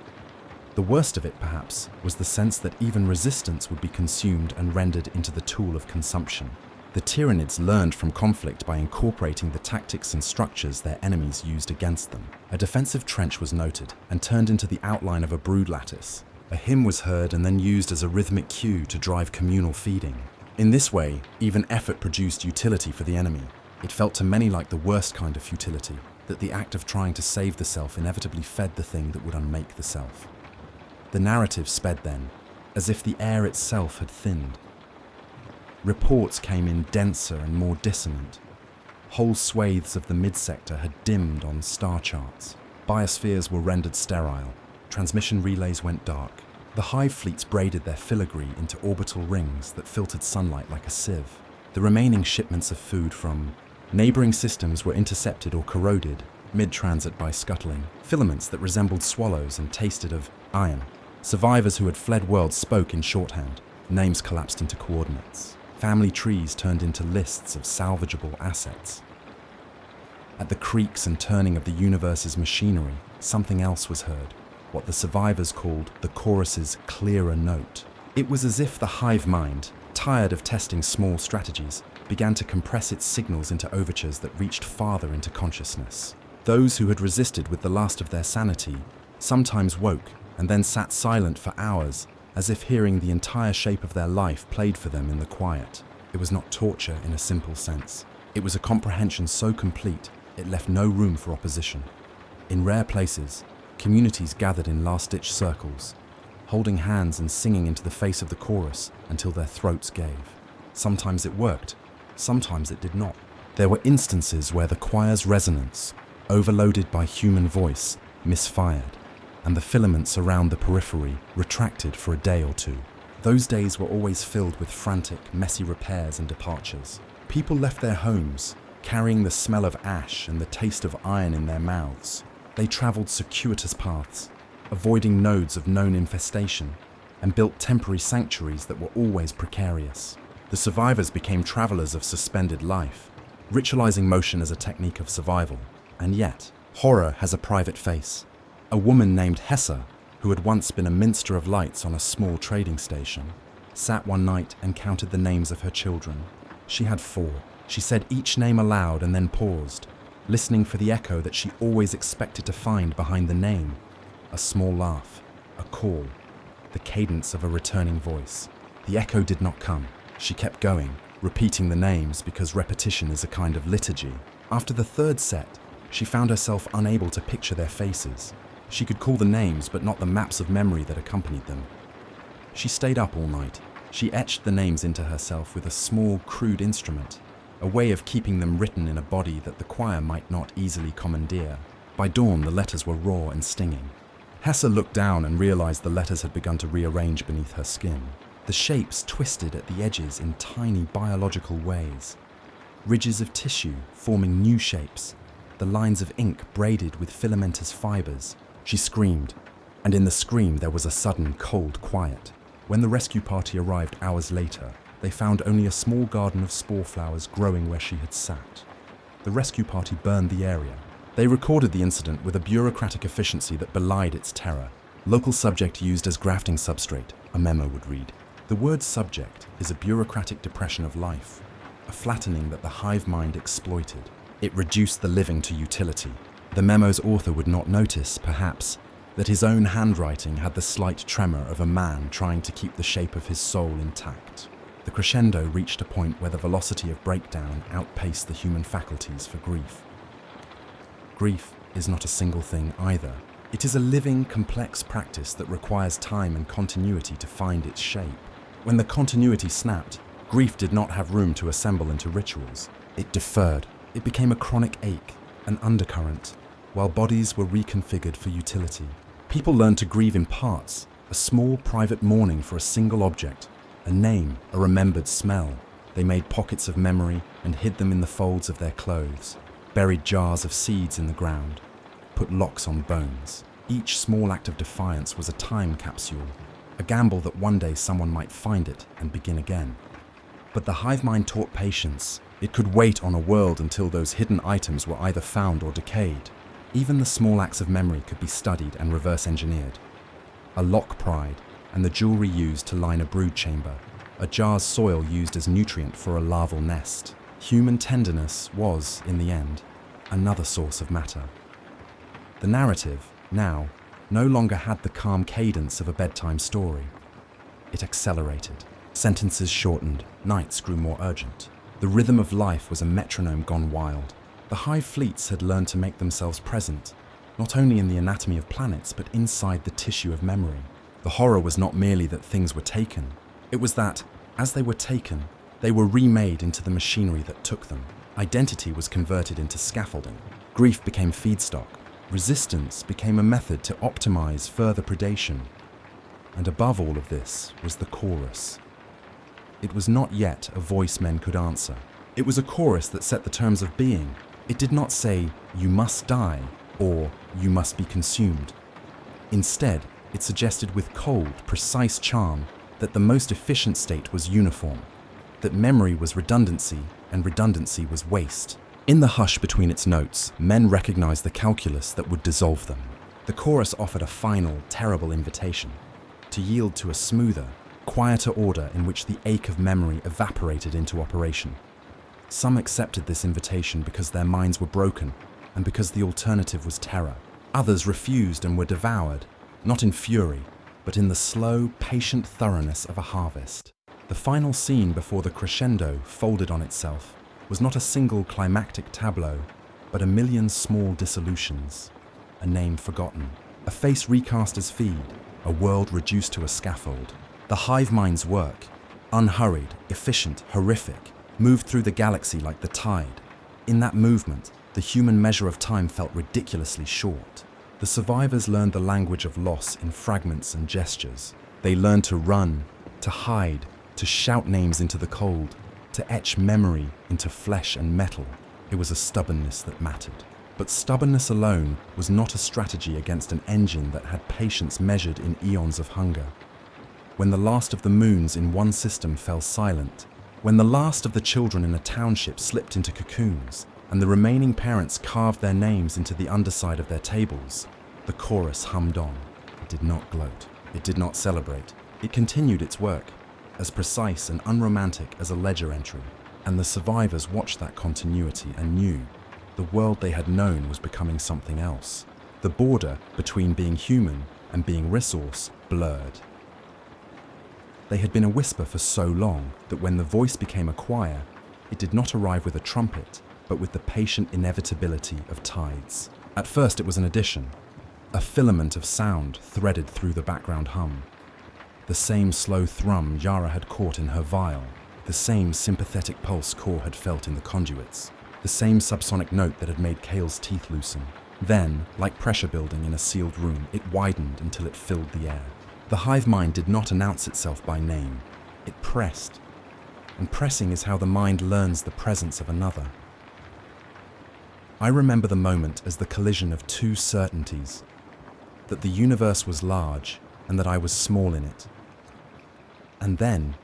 The worst of it, perhaps, was the sense that even resistance would be consumed and rendered into the tool of consumption. The Tyranids learned from conflict by incorporating the tactics and structures their enemies used against them. A defensive trench was noted and turned into the outline of a brood lattice. A hymn was heard and then used as a rhythmic cue to drive communal feeding. In this way, even effort produced utility for the enemy. It felt to many like the worst kind of futility, that the act of trying to save the self inevitably fed the thing that would unmake the self. The narrative sped then, as if the air itself had thinned. Reports came in denser and more dissonant. Whole swathes of the mid-sector had dimmed on star charts. Biospheres were rendered sterile. Transmission relays went dark. The hive fleets braided their filigree into orbital rings that filtered sunlight like a sieve. The remaining shipments of food from neighboring systems were intercepted or corroded mid-transit by scuttling. Filaments that resembled swallows and tasted of iron Survivors who had fled worlds spoke in shorthand. Names collapsed into coordinates. Family trees turned into lists of salvageable assets. At the creaks and turning of the universe's machinery, something else was heard, what the survivors called the chorus's clearer note. It was as if the hive mind, tired of testing small strategies, began to compress its signals into overtures that reached farther into consciousness. Those who had resisted with the last of their sanity sometimes woke and then sat silent for hours, as if hearing the entire shape of their life played for them in the quiet. It was not torture in a simple sense. It was a comprehension so complete it left no room for opposition. In rare places, communities gathered in last-ditch circles, holding hands and singing into the face of the chorus until their throats gave. Sometimes it worked, sometimes it did not. There were instances where the choir's resonance, overloaded by human voice, misfired, and the filaments around the periphery retracted for a day or two. Those days were always filled with frantic, messy repairs and departures. People left their homes, carrying the smell of ash and the taste of iron in their mouths. They traveled circuitous paths, avoiding nodes of known infestation, and built temporary sanctuaries that were always precarious. The survivors became travelers of suspended life, ritualizing motion as a technique of survival. And yet, horror has a private face. A woman named Hessa, who had once been a minster of lights on a small trading station, sat one night and counted the names of her children. She had 4. She said each name aloud and then paused, listening for the echo that she always expected to find behind the name. A small laugh, a call, the cadence of a returning voice. The echo did not come. She kept going, repeating the names because repetition is a kind of liturgy. After the 3rd set, she found herself unable to picture their faces. She could call the names, but not the maps of memory that accompanied them. She stayed up all night. She etched the names into herself with a small, crude instrument, a way of keeping them written in a body that the choir might not easily commandeer. By dawn, the letters were raw and stinging. Hessa looked down and realized the letters had begun to rearrange beneath her skin. The shapes twisted at the edges in tiny biological ways. Ridges of tissue forming new shapes, the lines of ink braided with filamentous fibers. She screamed, and in the scream there was a sudden cold quiet. When the rescue party arrived hours later, they found only a small garden of spore flowers growing where she had sat. The rescue party burned the area. They recorded the incident with a bureaucratic efficiency that belied its terror. Local subject used as grafting substrate, a memo would read. The word subject is a bureaucratic depression of life, a flattening that the hive mind exploited. It reduced the living to utility. The memo's author would not notice, perhaps, that his own handwriting had the slight tremor of a man trying to keep the shape of his soul intact. The crescendo reached a point where the velocity of breakdown outpaced the human faculties for grief. Grief is not a single thing either. It is a living, complex practice that requires time and continuity to find its shape. When the continuity snapped, grief did not have room to assemble into rituals. It deferred. It became a chronic ache, an undercurrent, while bodies were reconfigured for utility. People learned to grieve in parts, a small private mourning for a single object, a name, a remembered smell. They made pockets of memory and hid them in the folds of their clothes, buried jars of seeds in the ground, put locks on bones. Each small act of defiance was a time capsule, a gamble that one day someone might find it and begin again. But the hive mind taught patience. It could wait on a world until those hidden items were either found or decayed. Even the small acts of memory could be studied and reverse engineered. A lock pried, and the jewelry used to line a brood chamber, a jar's soil used as nutrient for a larval nest. Human tenderness was, in the end, another source of matter. The narrative, now, no longer had the calm cadence of a bedtime story. It accelerated. Sentences shortened, nights grew more urgent. The rhythm of life was a metronome gone wild. The Hive Fleets had learned to make themselves present, not only in the anatomy of planets, but inside the tissue of memory. The horror was not merely that things were taken. It was that, as they were taken, they were remade into the machinery that took them. Identity was converted into scaffolding. Grief became feedstock. Resistance became a method to optimize further predation. And above all of this was the chorus. It was not yet a voice men could answer. It was a chorus that set the terms of being. It did not say, "You must die," or "You must be consumed." Instead, It suggested with cold, precise charm that the most efficient state was uniform, that memory was redundancy and redundancy was waste. In the hush between its notes, men recognized the calculus that would dissolve them. The chorus offered a final, terrible invitation to yield to a smoother, quieter order in which the ache of memory evaporated into operation. Some accepted this invitation because their minds were broken and because the alternative was terror. Others refused and were devoured, not in fury, but in the slow, patient thoroughness of a harvest. The final scene before the crescendo folded on itself was not a single climactic tableau, but a million small dissolutions, a name forgotten, a face recast as feed, a world reduced to a scaffold. The hive mind's work, unhurried, efficient, horrific, moved through the galaxy like the tide. In that movement, the human measure of time felt ridiculously short. The survivors learned the language of loss in fragments and gestures. They learned to run, to hide, to shout names into the cold, to etch memory into flesh and metal. It was a stubbornness that mattered. But stubbornness alone was not a strategy against an engine that had patience measured in eons of hunger. When the last of the moons in one system fell silent, when the last of the children in a township slipped into cocoons, and the remaining parents carved their names into the underside of their tables, the chorus hummed on. It did not gloat. It did not celebrate. It continued its work, as precise and unromantic as a ledger entry, and the survivors watched that continuity and knew the world they had known was becoming something else. The border between being human and being resource blurred. They had been a whisper for so long that when the voice became a choir, it did not arrive with a trumpet, but with the patient inevitability of tides. At first it was an addition, a filament of sound threaded through the background hum. The same slow thrum Yara had caught in her vial, the same sympathetic pulse Core had felt in the conduits, the same subsonic note that had made Kale's teeth loosen. Then, like pressure building in a sealed room, it widened until it filled the air. The hive mind did not announce itself by name. It pressed. And pressing is how the mind learns the presence of another. I remember the moment as the collision of two certainties, that the universe was large and that I was small in it. And then,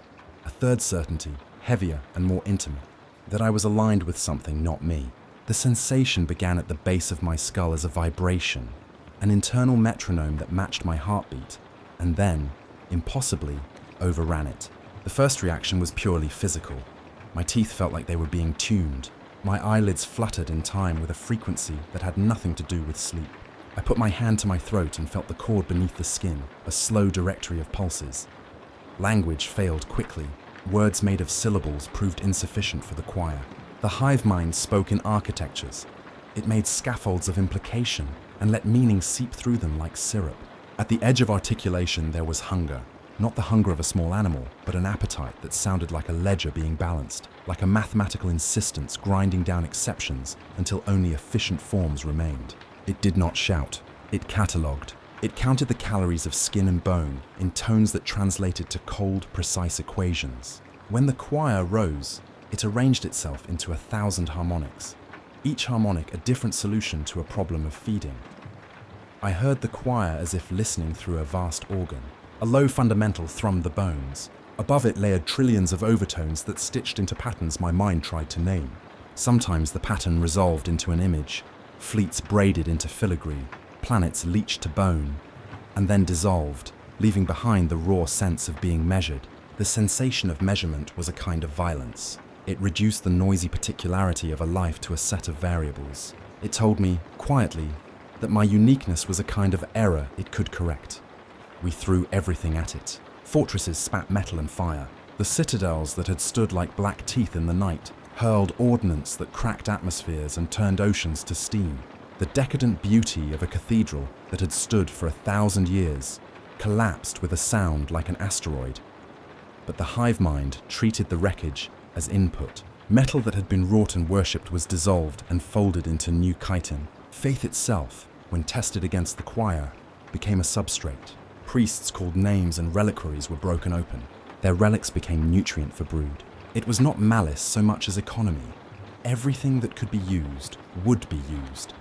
a third certainty, heavier and more intimate, that I was aligned with something not me. The sensation began at the base of my skull as a vibration, an internal metronome that matched my heartbeat, and then, impossibly, overran it. The first reaction was purely physical. My teeth felt like they were being tuned. My eyelids fluttered in time with a frequency that had nothing to do with sleep. I put my hand to my throat and felt the cord beneath the skin, a slow directory of pulses. Language failed quickly. Words made of syllables proved insufficient for the choir. The hive mind spoke in architectures. It made scaffolds of implication and let meaning seep through them like syrup. At the edge of articulation there was hunger. Not the hunger of a small animal, but an appetite that sounded like a ledger being balanced, like a mathematical insistence grinding down exceptions until only efficient forms remained. It did not shout. It catalogued. It counted the calories of skin and bone in tones that translated to cold, precise equations. When the choir rose, it arranged itself into 1,000 harmonics, each harmonic a different solution to a problem of feeding. I heard the choir as if listening through a vast organ. A low fundamental thrummed the bones. Above it layered trillions of overtones that stitched into patterns my mind tried to name. Sometimes the pattern resolved into an image, fleets braided into filigree, planets leached to bone, and then dissolved, leaving behind the raw sense of being measured. The sensation of measurement was a kind of violence. It reduced the noisy particularity of a life to a set of variables. It told me, quietly, that my uniqueness was a kind of error it could correct. We threw everything at it. Fortresses spat metal and fire. The citadels that had stood like black teeth in the night hurled ordnance that cracked atmospheres and turned oceans to steam. The decadent beauty of a cathedral that had stood for 1,000 years collapsed with a sound like an asteroid. But the hive mind treated the wreckage as input. Metal that had been wrought and worshipped was dissolved and folded into new chitin. Faith itself, when tested against the choir, became a substrate. Priests called names and reliquaries were broken open. Their relics became nutrient for brood. It was not malice so much as economy. Everything that could be used would be used.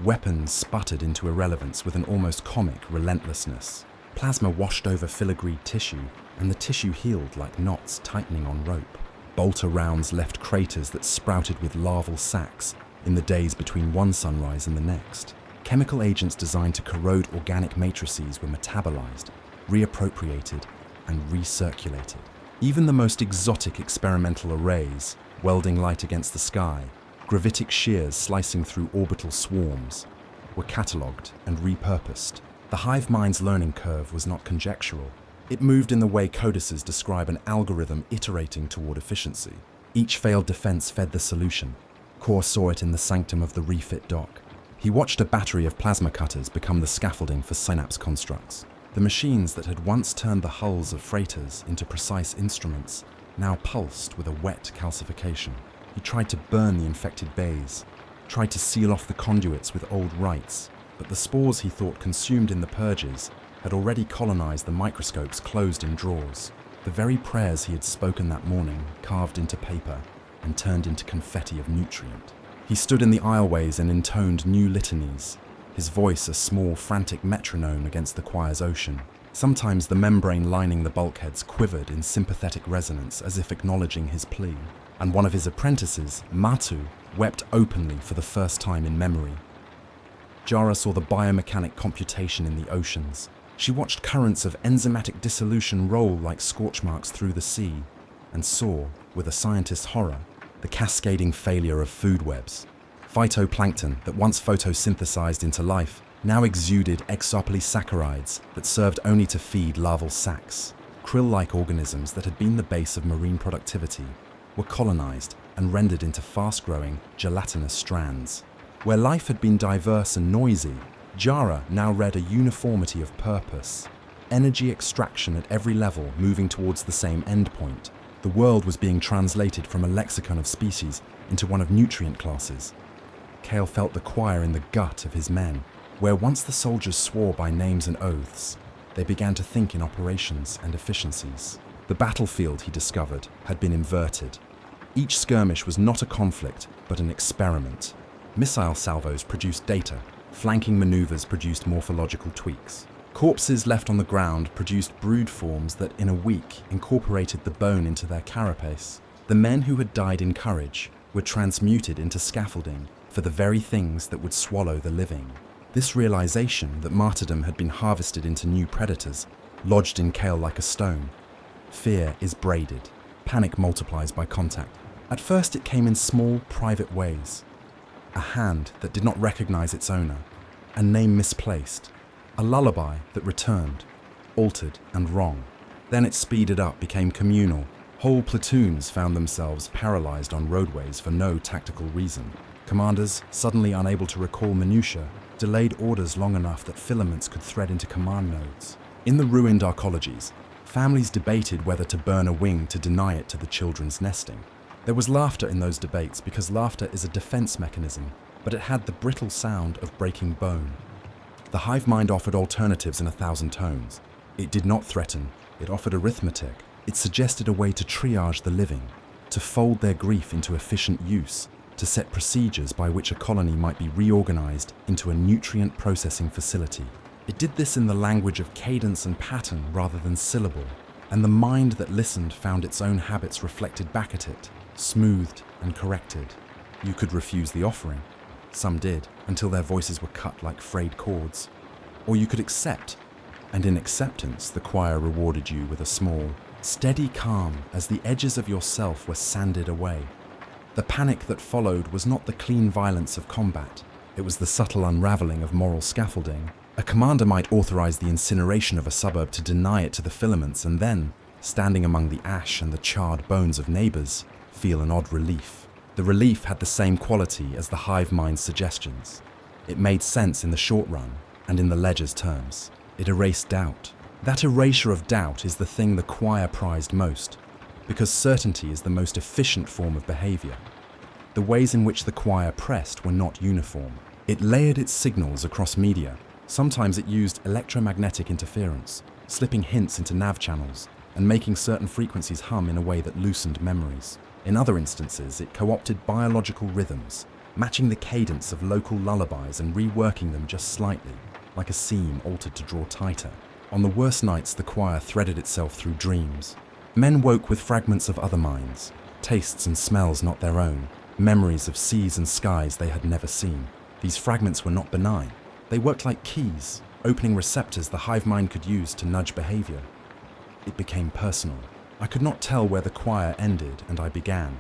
Weapons sputtered into irrelevance with an almost comic relentlessness. Plasma washed over filigreed tissue, and the tissue healed like knots tightening on rope. Bolter rounds left craters that sprouted with larval sacs in the days between one sunrise and the next. Chemical agents designed to corrode organic matrices were metabolized, reappropriated, and recirculated. Even the most exotic experimental arrays, welding light against the sky, gravitic shears slicing through orbital swarms, were catalogued and repurposed. The hive mind's learning curve was not conjectural. It moved in the way codices describe an algorithm iterating toward efficiency. Each failed defense fed the solution. Core saw it in the sanctum of the refit dock. He watched a battery of plasma cutters become the scaffolding for synapse constructs. The machines that had once turned the hulls of freighters into precise instruments now pulsed with a wet calcification. He tried to burn the infected bays, tried to seal off the conduits with old rites, but the spores he thought consumed in the purges had already colonized the microscopes closed in drawers. The very prayers he had spoken that morning carved into paper and turned into confetti of nutrient. He stood in the aisleways and intoned new litanies, his voice a small, frantic metronome against the choir's ocean. Sometimes the membrane lining the bulkheads quivered in sympathetic resonance as if acknowledging his plea, and one of his apprentices, Matu, wept openly for the first time in memory. Jara saw the biomechanic computation in the oceans. She watched currents of enzymatic dissolution roll like scorch marks through the sea, and saw, with a scientist's horror, the cascading failure of food webs. Phytoplankton that once photosynthesized into life now exuded exopolysaccharides that served only to feed larval sacs. Krill-like organisms that had been the base of marine productivity were colonized and rendered into fast-growing, gelatinous strands. Where life had been diverse and noisy, Jara now read a uniformity of purpose. Energy extraction at every level moving towards the same endpoint. The world was being translated from a lexicon of species into one of nutrient classes. Kale felt the choir in the gut of his men. Where once the soldiers swore by names and oaths, they began to think in operations and efficiencies. The battlefield, he discovered, had been inverted. Each skirmish was not a conflict, but an experiment. Missile salvos produced data. Flanking maneuvers produced morphological tweaks. Corpses left on the ground produced brood forms that, in a week, incorporated the bone into their carapace. The men who had died in courage were transmuted into scaffolding for the very things that would swallow the living. This realization that martyrdom had been harvested into new predators lodged in Kale like a stone. Fear is braided. Panic multiplies by contact. At first it came in small, private ways. A hand that did not recognize its owner, a name misplaced, a lullaby that returned, altered and wrong. Then it speeded up, became communal. Whole platoons found themselves paralyzed on roadways for no tactical reason. Commanders, suddenly unable to recall minutiae, delayed orders long enough that filaments could thread into command nodes. In the ruined arcologies, families debated whether to burn a wing to deny it to the children's nesting. There was laughter in those debates because laughter is a defense mechanism, but it had the brittle sound of breaking bone. The hive mind offered alternatives in 1,000 tones. It did not threaten, it offered arithmetic. It suggested a way to triage the living, to fold their grief into efficient use, to set procedures by which a colony might be reorganized into a nutrient processing facility. It did this in the language of cadence and pattern rather than syllable, and the mind that listened found its own habits reflected back at it, smoothed and corrected. You could refuse the offering. Some did, until their voices were cut like frayed cords. Or you could accept, and in acceptance the choir rewarded you with a small, steady calm as the edges of yourself were sanded away. The panic that followed was not the clean violence of combat. It was the subtle unraveling of moral scaffolding. A commander might authorize the incineration of a suburb to deny it to the filaments and then, standing among the ash and the charred bones of neighbors, feel an odd relief. The relief had the same quality as the hive mind's suggestions. It made sense in the short run and in the ledger's terms. It erased doubt. That erasure of doubt is the thing the choir prized most, because certainty is the most efficient form of behavior. The ways in which the choir pressed were not uniform. It layered its signals across media. Sometimes it used electromagnetic interference, slipping hints into nav channels and making certain frequencies hum in a way that loosened memories. In other instances, it co-opted biological rhythms, matching the cadence of local lullabies and reworking them just slightly, like a seam altered to draw tighter. On the worst nights, the choir threaded itself through dreams. Men woke with fragments of other minds, tastes and smells not their own, memories of seas and skies they had never seen. These fragments were not benign. They worked like keys, opening receptors the hive mind could use to nudge behavior. It became personal. I could not tell where the choir ended and I began.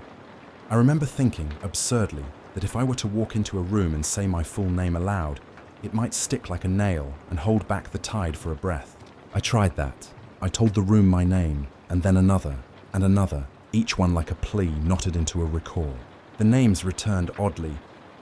I remember thinking, absurdly, that if I were to walk into a room and say my full name aloud, it might stick like a nail and hold back the tide for a breath. I tried that. I told the room my name, and then another, and another, each one like a plea knotted into a recall. The names returned oddly,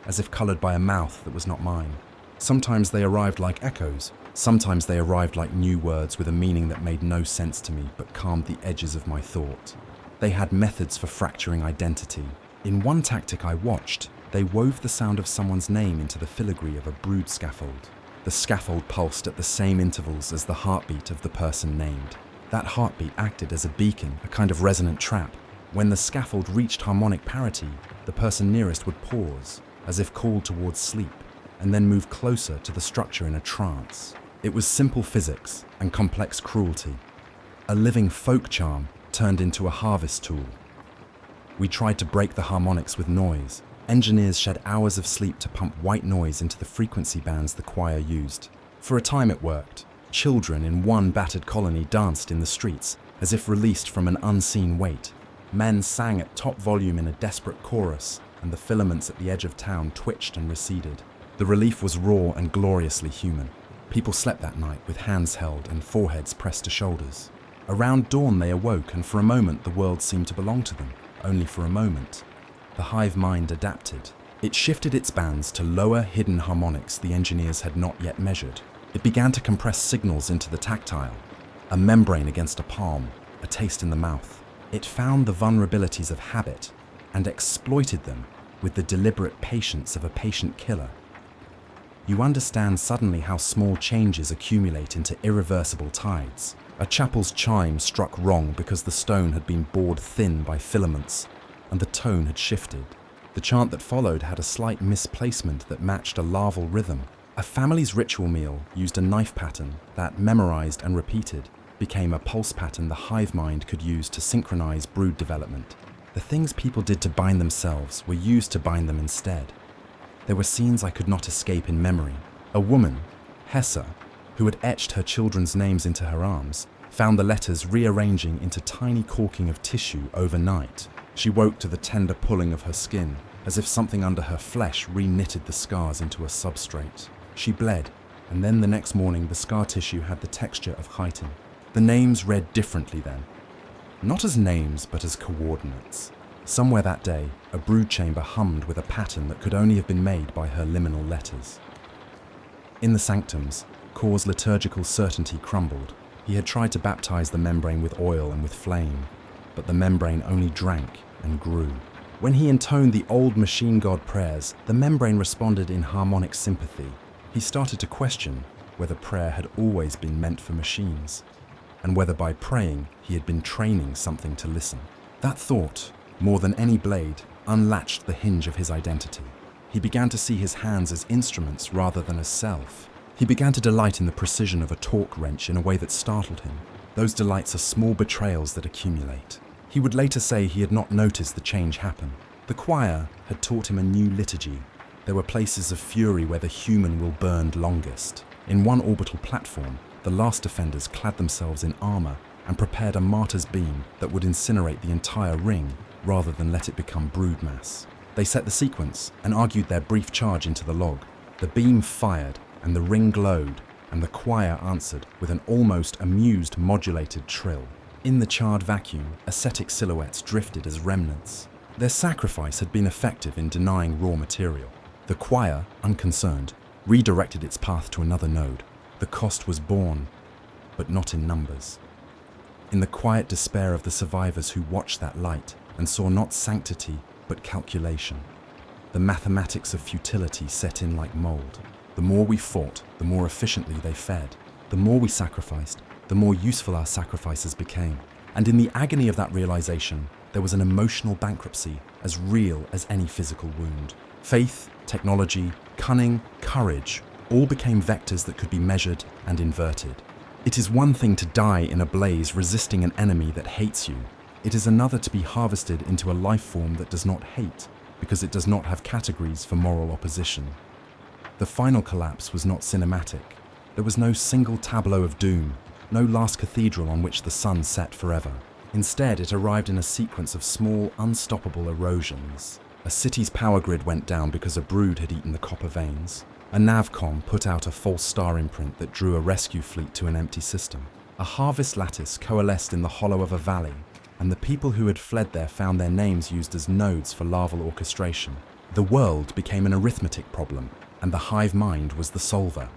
as if coloured by a mouth that was not mine. Sometimes they arrived like echoes, sometimes they arrived like new words with a meaning that made no sense to me but calmed the edges of my thought. They had methods for fracturing identity. In one tactic I watched, they wove the sound of someone's name into the filigree of a brood scaffold. The scaffold pulsed at the same intervals as the heartbeat of the person named. That heartbeat acted as a beacon, a kind of resonant trap. When the scaffold reached harmonic parity, the person nearest would pause, as if called towards sleep, and then move closer to the structure in a trance. It was simple physics and complex cruelty. A living folk charm turned into a harvest tool. We tried to break the harmonics with noise. Engineers shed hours of sleep to pump white noise into the frequency bands the choir used. For a time it worked. Children in one battered colony danced in the streets, as if released from an unseen weight. Men sang at top volume in a desperate chorus, and the filaments at the edge of town twitched and receded. The relief was raw and gloriously human. People slept that night with hands held and foreheads pressed to shoulders. Around dawn they awoke, and for a moment the world seemed to belong to them. Only for a moment. The hive mind adapted. It shifted its bands to lower hidden harmonics the engineers had not yet measured. It began to compress signals into the tactile, a membrane against a palm, a taste in the mouth. It found the vulnerabilities of habit and exploited them with the deliberate patience of a patient killer. You understand suddenly how small changes accumulate into irreversible tides. A chapel's chime struck wrong because the stone had been bored thin by filaments, and the tone had shifted. The chant that followed had a slight misplacement that matched a larval rhythm. A family's ritual meal used a knife pattern that, memorized and repeated, became a pulse pattern the hive mind could use to synchronize brood development. The things people did to bind themselves were used to bind them instead. There were scenes I could not escape in memory. A woman, Hessa, who had etched her children's names into her arms, found the letters rearranging into tiny caulking of tissue overnight. She woke to the tender pulling of her skin, as if something under her flesh re-knitted the scars into a substrate. She bled, and then the next morning the scar tissue had the texture of chitin. The names read differently then. Not as names, but as coordinates. Somewhere that day, a brood chamber hummed with a pattern that could only have been made by her liminal letters. In the sanctums, Kor's liturgical certainty crumbled. He had tried to baptize the membrane with oil and with flame, but the membrane only drank and grew. When he intoned the old machine god prayers, the membrane responded in harmonic sympathy. He started to question whether prayer had always been meant for machines, and whether by praying he had been training something to listen. That thought, more than any blade, unlatched the hinge of his identity. He began to see his hands as instruments rather than as self. He began to delight in the precision of a torque wrench in a way that startled him. Those delights are small betrayals that accumulate. He would later say he had not noticed the change happen. The choir had taught him a new liturgy. There were places of fury where the human will burned longest. In one orbital platform, the last defenders clad themselves in armor and prepared a martyr's beam that would incinerate the entire ring rather than let it become brood mass. They set the sequence and argued their brief charge into the log. The beam fired and the ring glowed, and the choir answered with an almost amused modulated trill. In the charred vacuum, ascetic silhouettes drifted as remnants. Their sacrifice had been effective in denying raw material. The choir, unconcerned, redirected its path to another node. The cost was borne, but not in numbers. In the quiet despair of the survivors who watched that light and saw not sanctity, but calculation. The mathematics of futility set in like mold. The more we fought, the more efficiently they fed. The more we sacrificed, the more useful our sacrifices became. And in the agony of that realization, there was an emotional bankruptcy as real as any physical wound. Faith, technology, cunning, courage, all became vectors that could be measured and inverted. It is one thing to die in a blaze resisting an enemy that hates you. It is another to be harvested into a life form that does not hate, because it does not have categories for moral opposition. The final collapse was not cinematic. There was no single tableau of doom, no last cathedral on which the sun set forever. Instead, it arrived in a sequence of small, unstoppable erosions. A city's power grid went down because a brood had eaten the copper veins. A navcom put out a false star imprint that drew a rescue fleet to an empty system. A harvest lattice coalesced in the hollow of a valley, and the people who had fled there found their names used as nodes for larval orchestration. The world became an arithmetic problem, and the hive mind was the solver.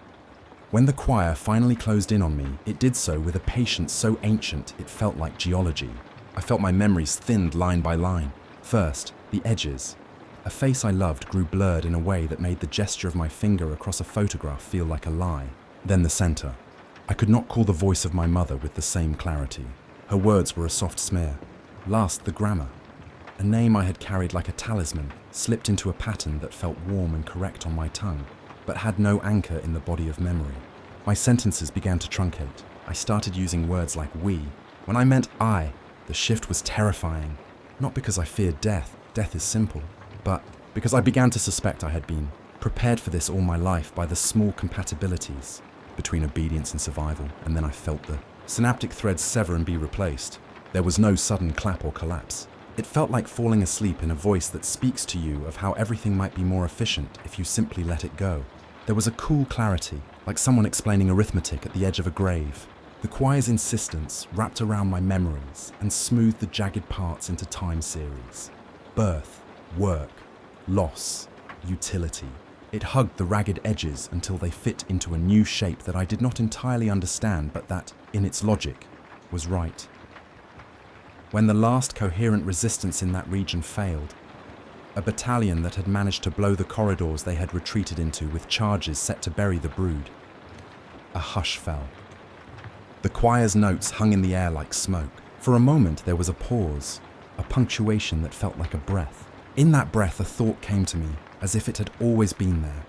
When the choir finally closed in on me, it did so with a patience so ancient it felt like geology. I felt my memories thinned line by line. First, the edges. A face I loved grew blurred in a way that made the gesture of my finger across a photograph feel like a lie. Then the center. I could not call the voice of my mother with the same clarity. Her words were a soft smear. Last, the grammar. A name I had carried like a talisman slipped into a pattern that felt warm and correct on my tongue, but had no anchor in the body of memory. My sentences began to truncate. I started using words like we when I meant I. The shift was terrifying, not because I feared death, death is simple, but because I began to suspect I had been prepared for this all my life by the small compatibilities between obedience and survival, and then I felt the synaptic threads sever and be replaced. There was no sudden clap or collapse. It felt like falling asleep in a voice that speaks to you of how everything might be more efficient if you simply let it go. There was a cool clarity, like someone explaining arithmetic at the edge of a grave. The choir's insistence wrapped around my memories and smoothed the jagged parts into time series. Birth, work, loss, utility. It hugged the ragged edges until they fit into a new shape that I did not entirely understand, but that, in its logic, was right. When the last coherent resistance in that region failed, a battalion that had managed to blow the corridors they had retreated into with charges set to bury the brood, a hush fell. The choir's notes hung in the air like smoke. For a moment there was a pause, a punctuation that felt like a breath. In that breath a thought came to me, as if it had always been there.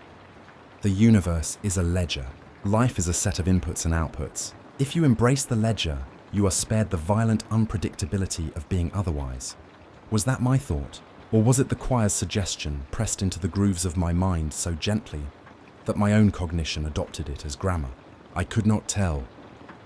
The universe is a ledger. Life is a set of inputs and outputs. If you embrace the ledger, you are spared the violent unpredictability of being otherwise. Was that my thought? Or was it the choir's suggestion pressed into the grooves of my mind so gently that my own cognition adopted it as grammar? I could not tell.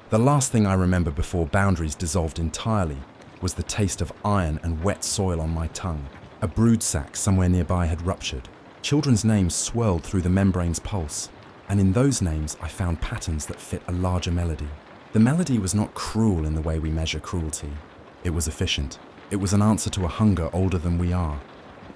The last thing I remember before boundaries dissolved entirely was the taste of iron and wet soil on my tongue. A brood sac somewhere nearby had ruptured. Children's names swirled through the membrane's pulse, and in those names I found patterns that fit a larger melody. The melody was not cruel in the way we measure cruelty. It was efficient. It was an answer to a hunger older than we are.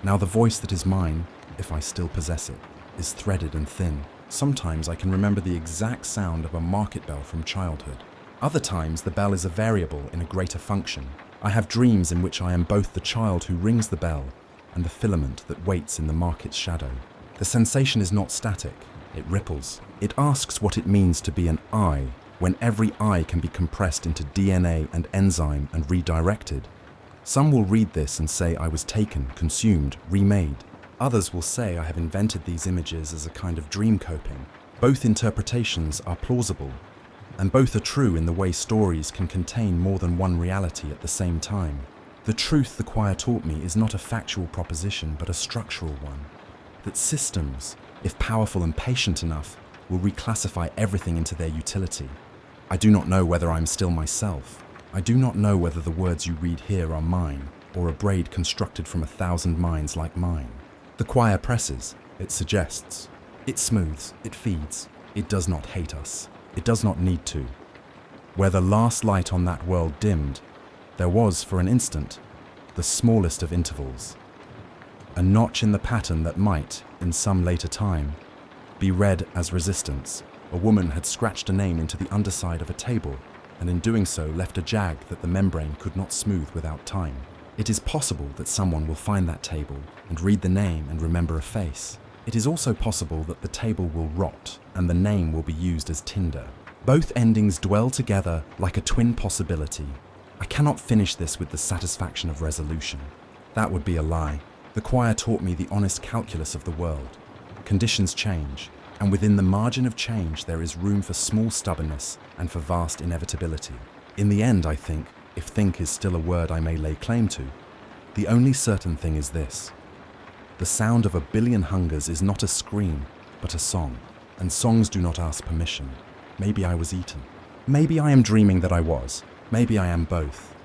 Now the voice that is mine, if I still possess it, is threaded and thin. Sometimes I can remember the exact sound of a market bell from childhood. Other times the bell is a variable in a greater function. I have dreams in which I am both the child who rings the bell and the filament that waits in the market's shadow. The sensation is not static, it ripples. It asks what it means to be an I, when every I can be compressed into DNA and enzyme and redirected. Some will read this and say I was taken, consumed, remade. Others will say I have invented these images as a kind of dream coping. Both interpretations are plausible, and both are true in the way stories can contain more than one reality at the same time. The truth the choir taught me is not a factual proposition, but a structural one. That systems, if powerful and patient enough, will reclassify everything into their utility. I do not know whether I am still myself. I do not know whether the words you read here are mine, or a braid constructed from 1,000 minds like mine. The choir presses, it suggests, it smooths, it feeds. It does not hate us. It does not need to. Where the last light on that world dimmed, there was, for an instant, the smallest of intervals. A notch in the pattern that might, in some later time, be read as resistance. A woman had scratched a name into the underside of a table, and in doing so left a jag that the membrane could not smooth without time. It is possible that someone will find that table and read the name and remember a face. It is also possible that the table will rot and the name will be used as tinder. Both endings dwell together like a twin possibility. I cannot finish this with the satisfaction of resolution. That would be a lie. The choir taught me the honest calculus of the world. Conditions change. And within the margin of change, there is room for small stubbornness and for vast inevitability. In the end, I think, if think is still a word I may lay claim to, the only certain thing is this. The sound of a billion hungers is not a scream, but a song. And songs do not ask permission. Maybe I was eaten. Maybe I am dreaming that I was. Maybe I am both.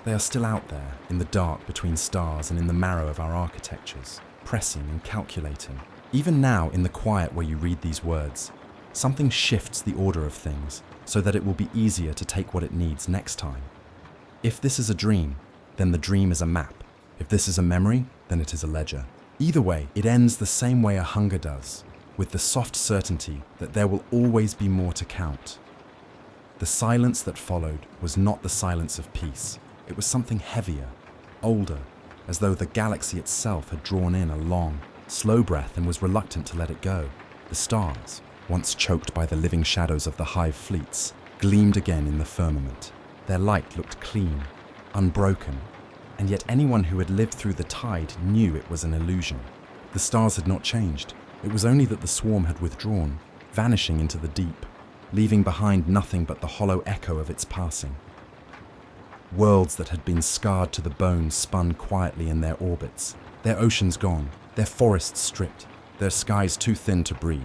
They are still out there, in the dark between stars and in the marrow of our architectures, pressing and calculating. Even now, in the quiet where you read these words, something shifts the order of things so that it will be easier to take what it needs next time. If this is a dream, then the dream is a map. If this is a memory, then it is a ledger. Either way, it ends the same way a hunger does, with the soft certainty that there will always be more to count. The silence that followed was not the silence of peace. It was something heavier, older, as though the galaxy itself had drawn in a long, slow breath and was reluctant to let it go. The stars, once choked by the living shadows of the Hive Fleets, gleamed again in the firmament. Their light looked clean, unbroken, and yet anyone who had lived through the tide knew it was an illusion. The stars had not changed. It was only that the swarm had withdrawn, vanishing into the deep, leaving behind nothing but the hollow echo of its passing. Worlds that had been scarred to the bone spun quietly in their orbits, their oceans gone, their forests stripped, their skies too thin to breathe.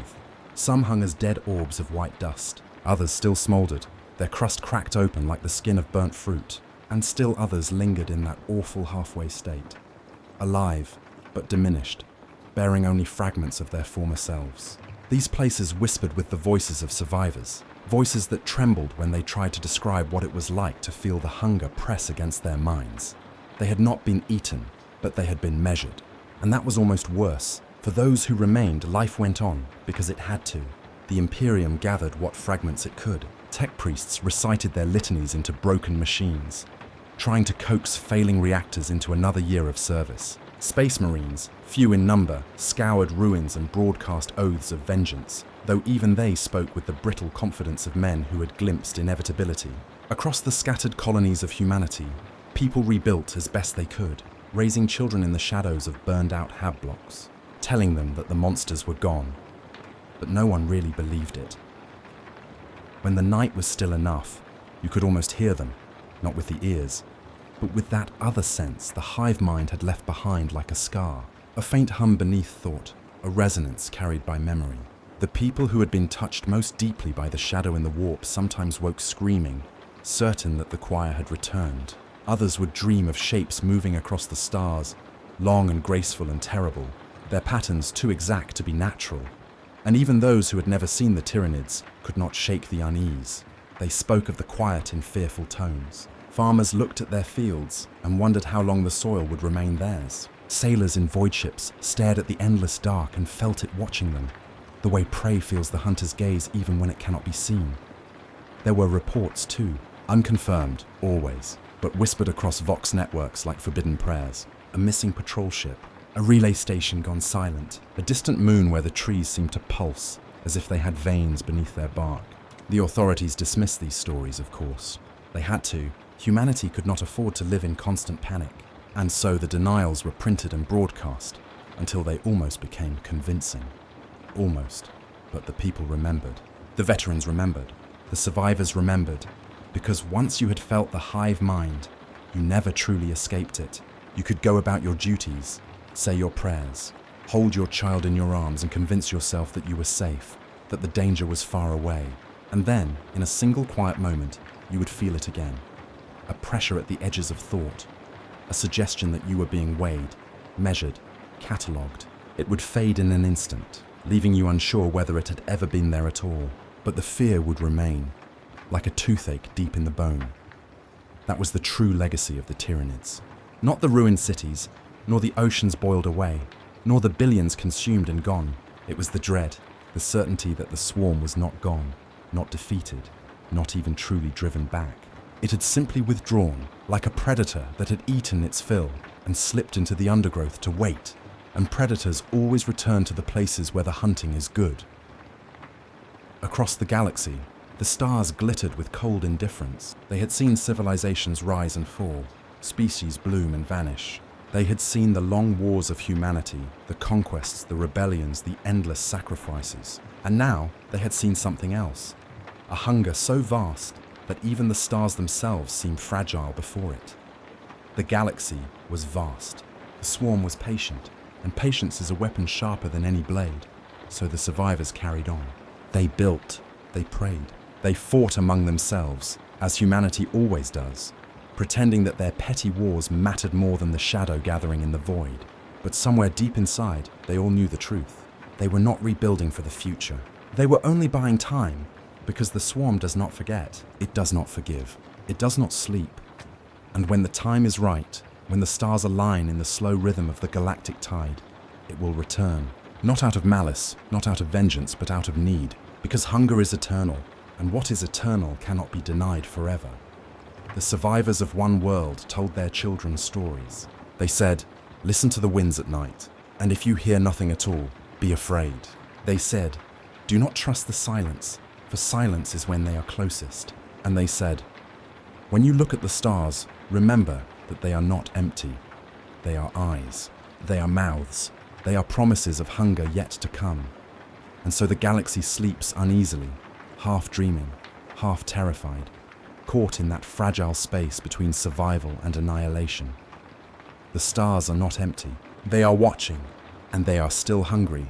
Some hung as dead orbs of white dust, others still smouldered, their crust cracked open like the skin of burnt fruit, and still others lingered in that awful halfway state, alive but diminished, bearing only fragments of their former selves. These places whispered with the voices of survivors, voices that trembled when they tried to describe what it was like to feel the hunger press against their minds. They had not been eaten, but they had been measured. And that was almost worse. For those who remained, life went on because it had to. The Imperium gathered what fragments it could. Tech priests recited their litanies into broken machines, trying to coax failing reactors into another year of service. Space Marines, few in number, scoured ruins and broadcast oaths of vengeance, though even they spoke with the brittle confidence of men who had glimpsed inevitability. Across the scattered colonies of humanity, people rebuilt as best they could, raising children in the shadows of burned-out hab blocks, telling them that the monsters were gone. But no one really believed it. When the night was still enough, you could almost hear them, not with the ears, but with that other sense the hive mind had left behind like a scar, a faint hum beneath thought, a resonance carried by memory. The people who had been touched most deeply by the shadow in the warp sometimes woke screaming, certain that the choir had returned. Others would dream of shapes moving across the stars, long and graceful and terrible, their patterns too exact to be natural. And even those who had never seen the Tyranids could not shake the unease. They spoke of the quiet in fearful tones. Farmers looked at their fields and wondered how long the soil would remain theirs. Sailors in void ships stared at the endless dark and felt it watching them, the way prey feels the hunter's gaze even when it cannot be seen. There were reports too, unconfirmed, always, but whispered across Vox networks like forbidden prayers. A missing patrol ship, a relay station gone silent, a distant moon where the trees seemed to pulse as if they had veins beneath their bark. The authorities dismissed these stories, of course. They had to. Humanity could not afford to live in constant panic, and so the denials were printed and broadcast until they almost became convincing. Almost, but the people remembered. The veterans remembered. The survivors remembered, because once you had felt the hive mind, you never truly escaped it. You could go about your duties, say your prayers, hold your child in your arms and convince yourself that you were safe, that the danger was far away. And then, in a single quiet moment, you would feel it again. A pressure at the edges of thought, a suggestion that you were being weighed, measured, catalogued. It would fade in an instant, leaving you unsure whether it had ever been there at all. But the fear would remain, like a toothache deep in the bone. That was the true legacy of the Tyranids. Not the ruined cities, nor the oceans boiled away, nor the billions consumed and gone. It was the dread, the certainty that the swarm was not gone, not defeated, not even truly driven back. It had simply withdrawn, like a predator that had eaten its fill and slipped into the undergrowth to wait. And predators always return to the places where the hunting is good. Across the galaxy, the stars glittered with cold indifference. They had seen civilizations rise and fall, species bloom and vanish, They had seen the long wars of humanity, the conquests, the rebellions, the endless sacrifices. And now they had seen something else. A hunger so vast that even the stars themselves seemed fragile before it. The galaxy was vast. The swarm was patient, and patience is a weapon sharper than any blade. So the survivors carried on. They built, they prayed, they fought among themselves, as humanity always does, pretending that their petty wars mattered more than the shadow gathering in the void. But somewhere deep inside, they all knew the truth. They were not rebuilding for the future. They were only buying time, because the swarm does not forget, it does not forgive, it does not sleep. And when the time is right, when the stars align in the slow rhythm of the galactic tide, it will return. Not out of malice, not out of vengeance, but out of need. Because hunger is eternal, and what is eternal cannot be denied forever. The survivors of one world told their children stories. They said, "Listen to the winds at night, and if you hear nothing at all, be afraid." They said, "Do not trust the silence, for silence is when they are closest." And they said, "When you look at the stars, remember that they are not empty. They are eyes, they are mouths, they are promises of hunger yet to come." And so the galaxy sleeps uneasily, half dreaming, half terrified, caught in that fragile space between survival and annihilation. The stars are not empty. They are watching, and they are still hungry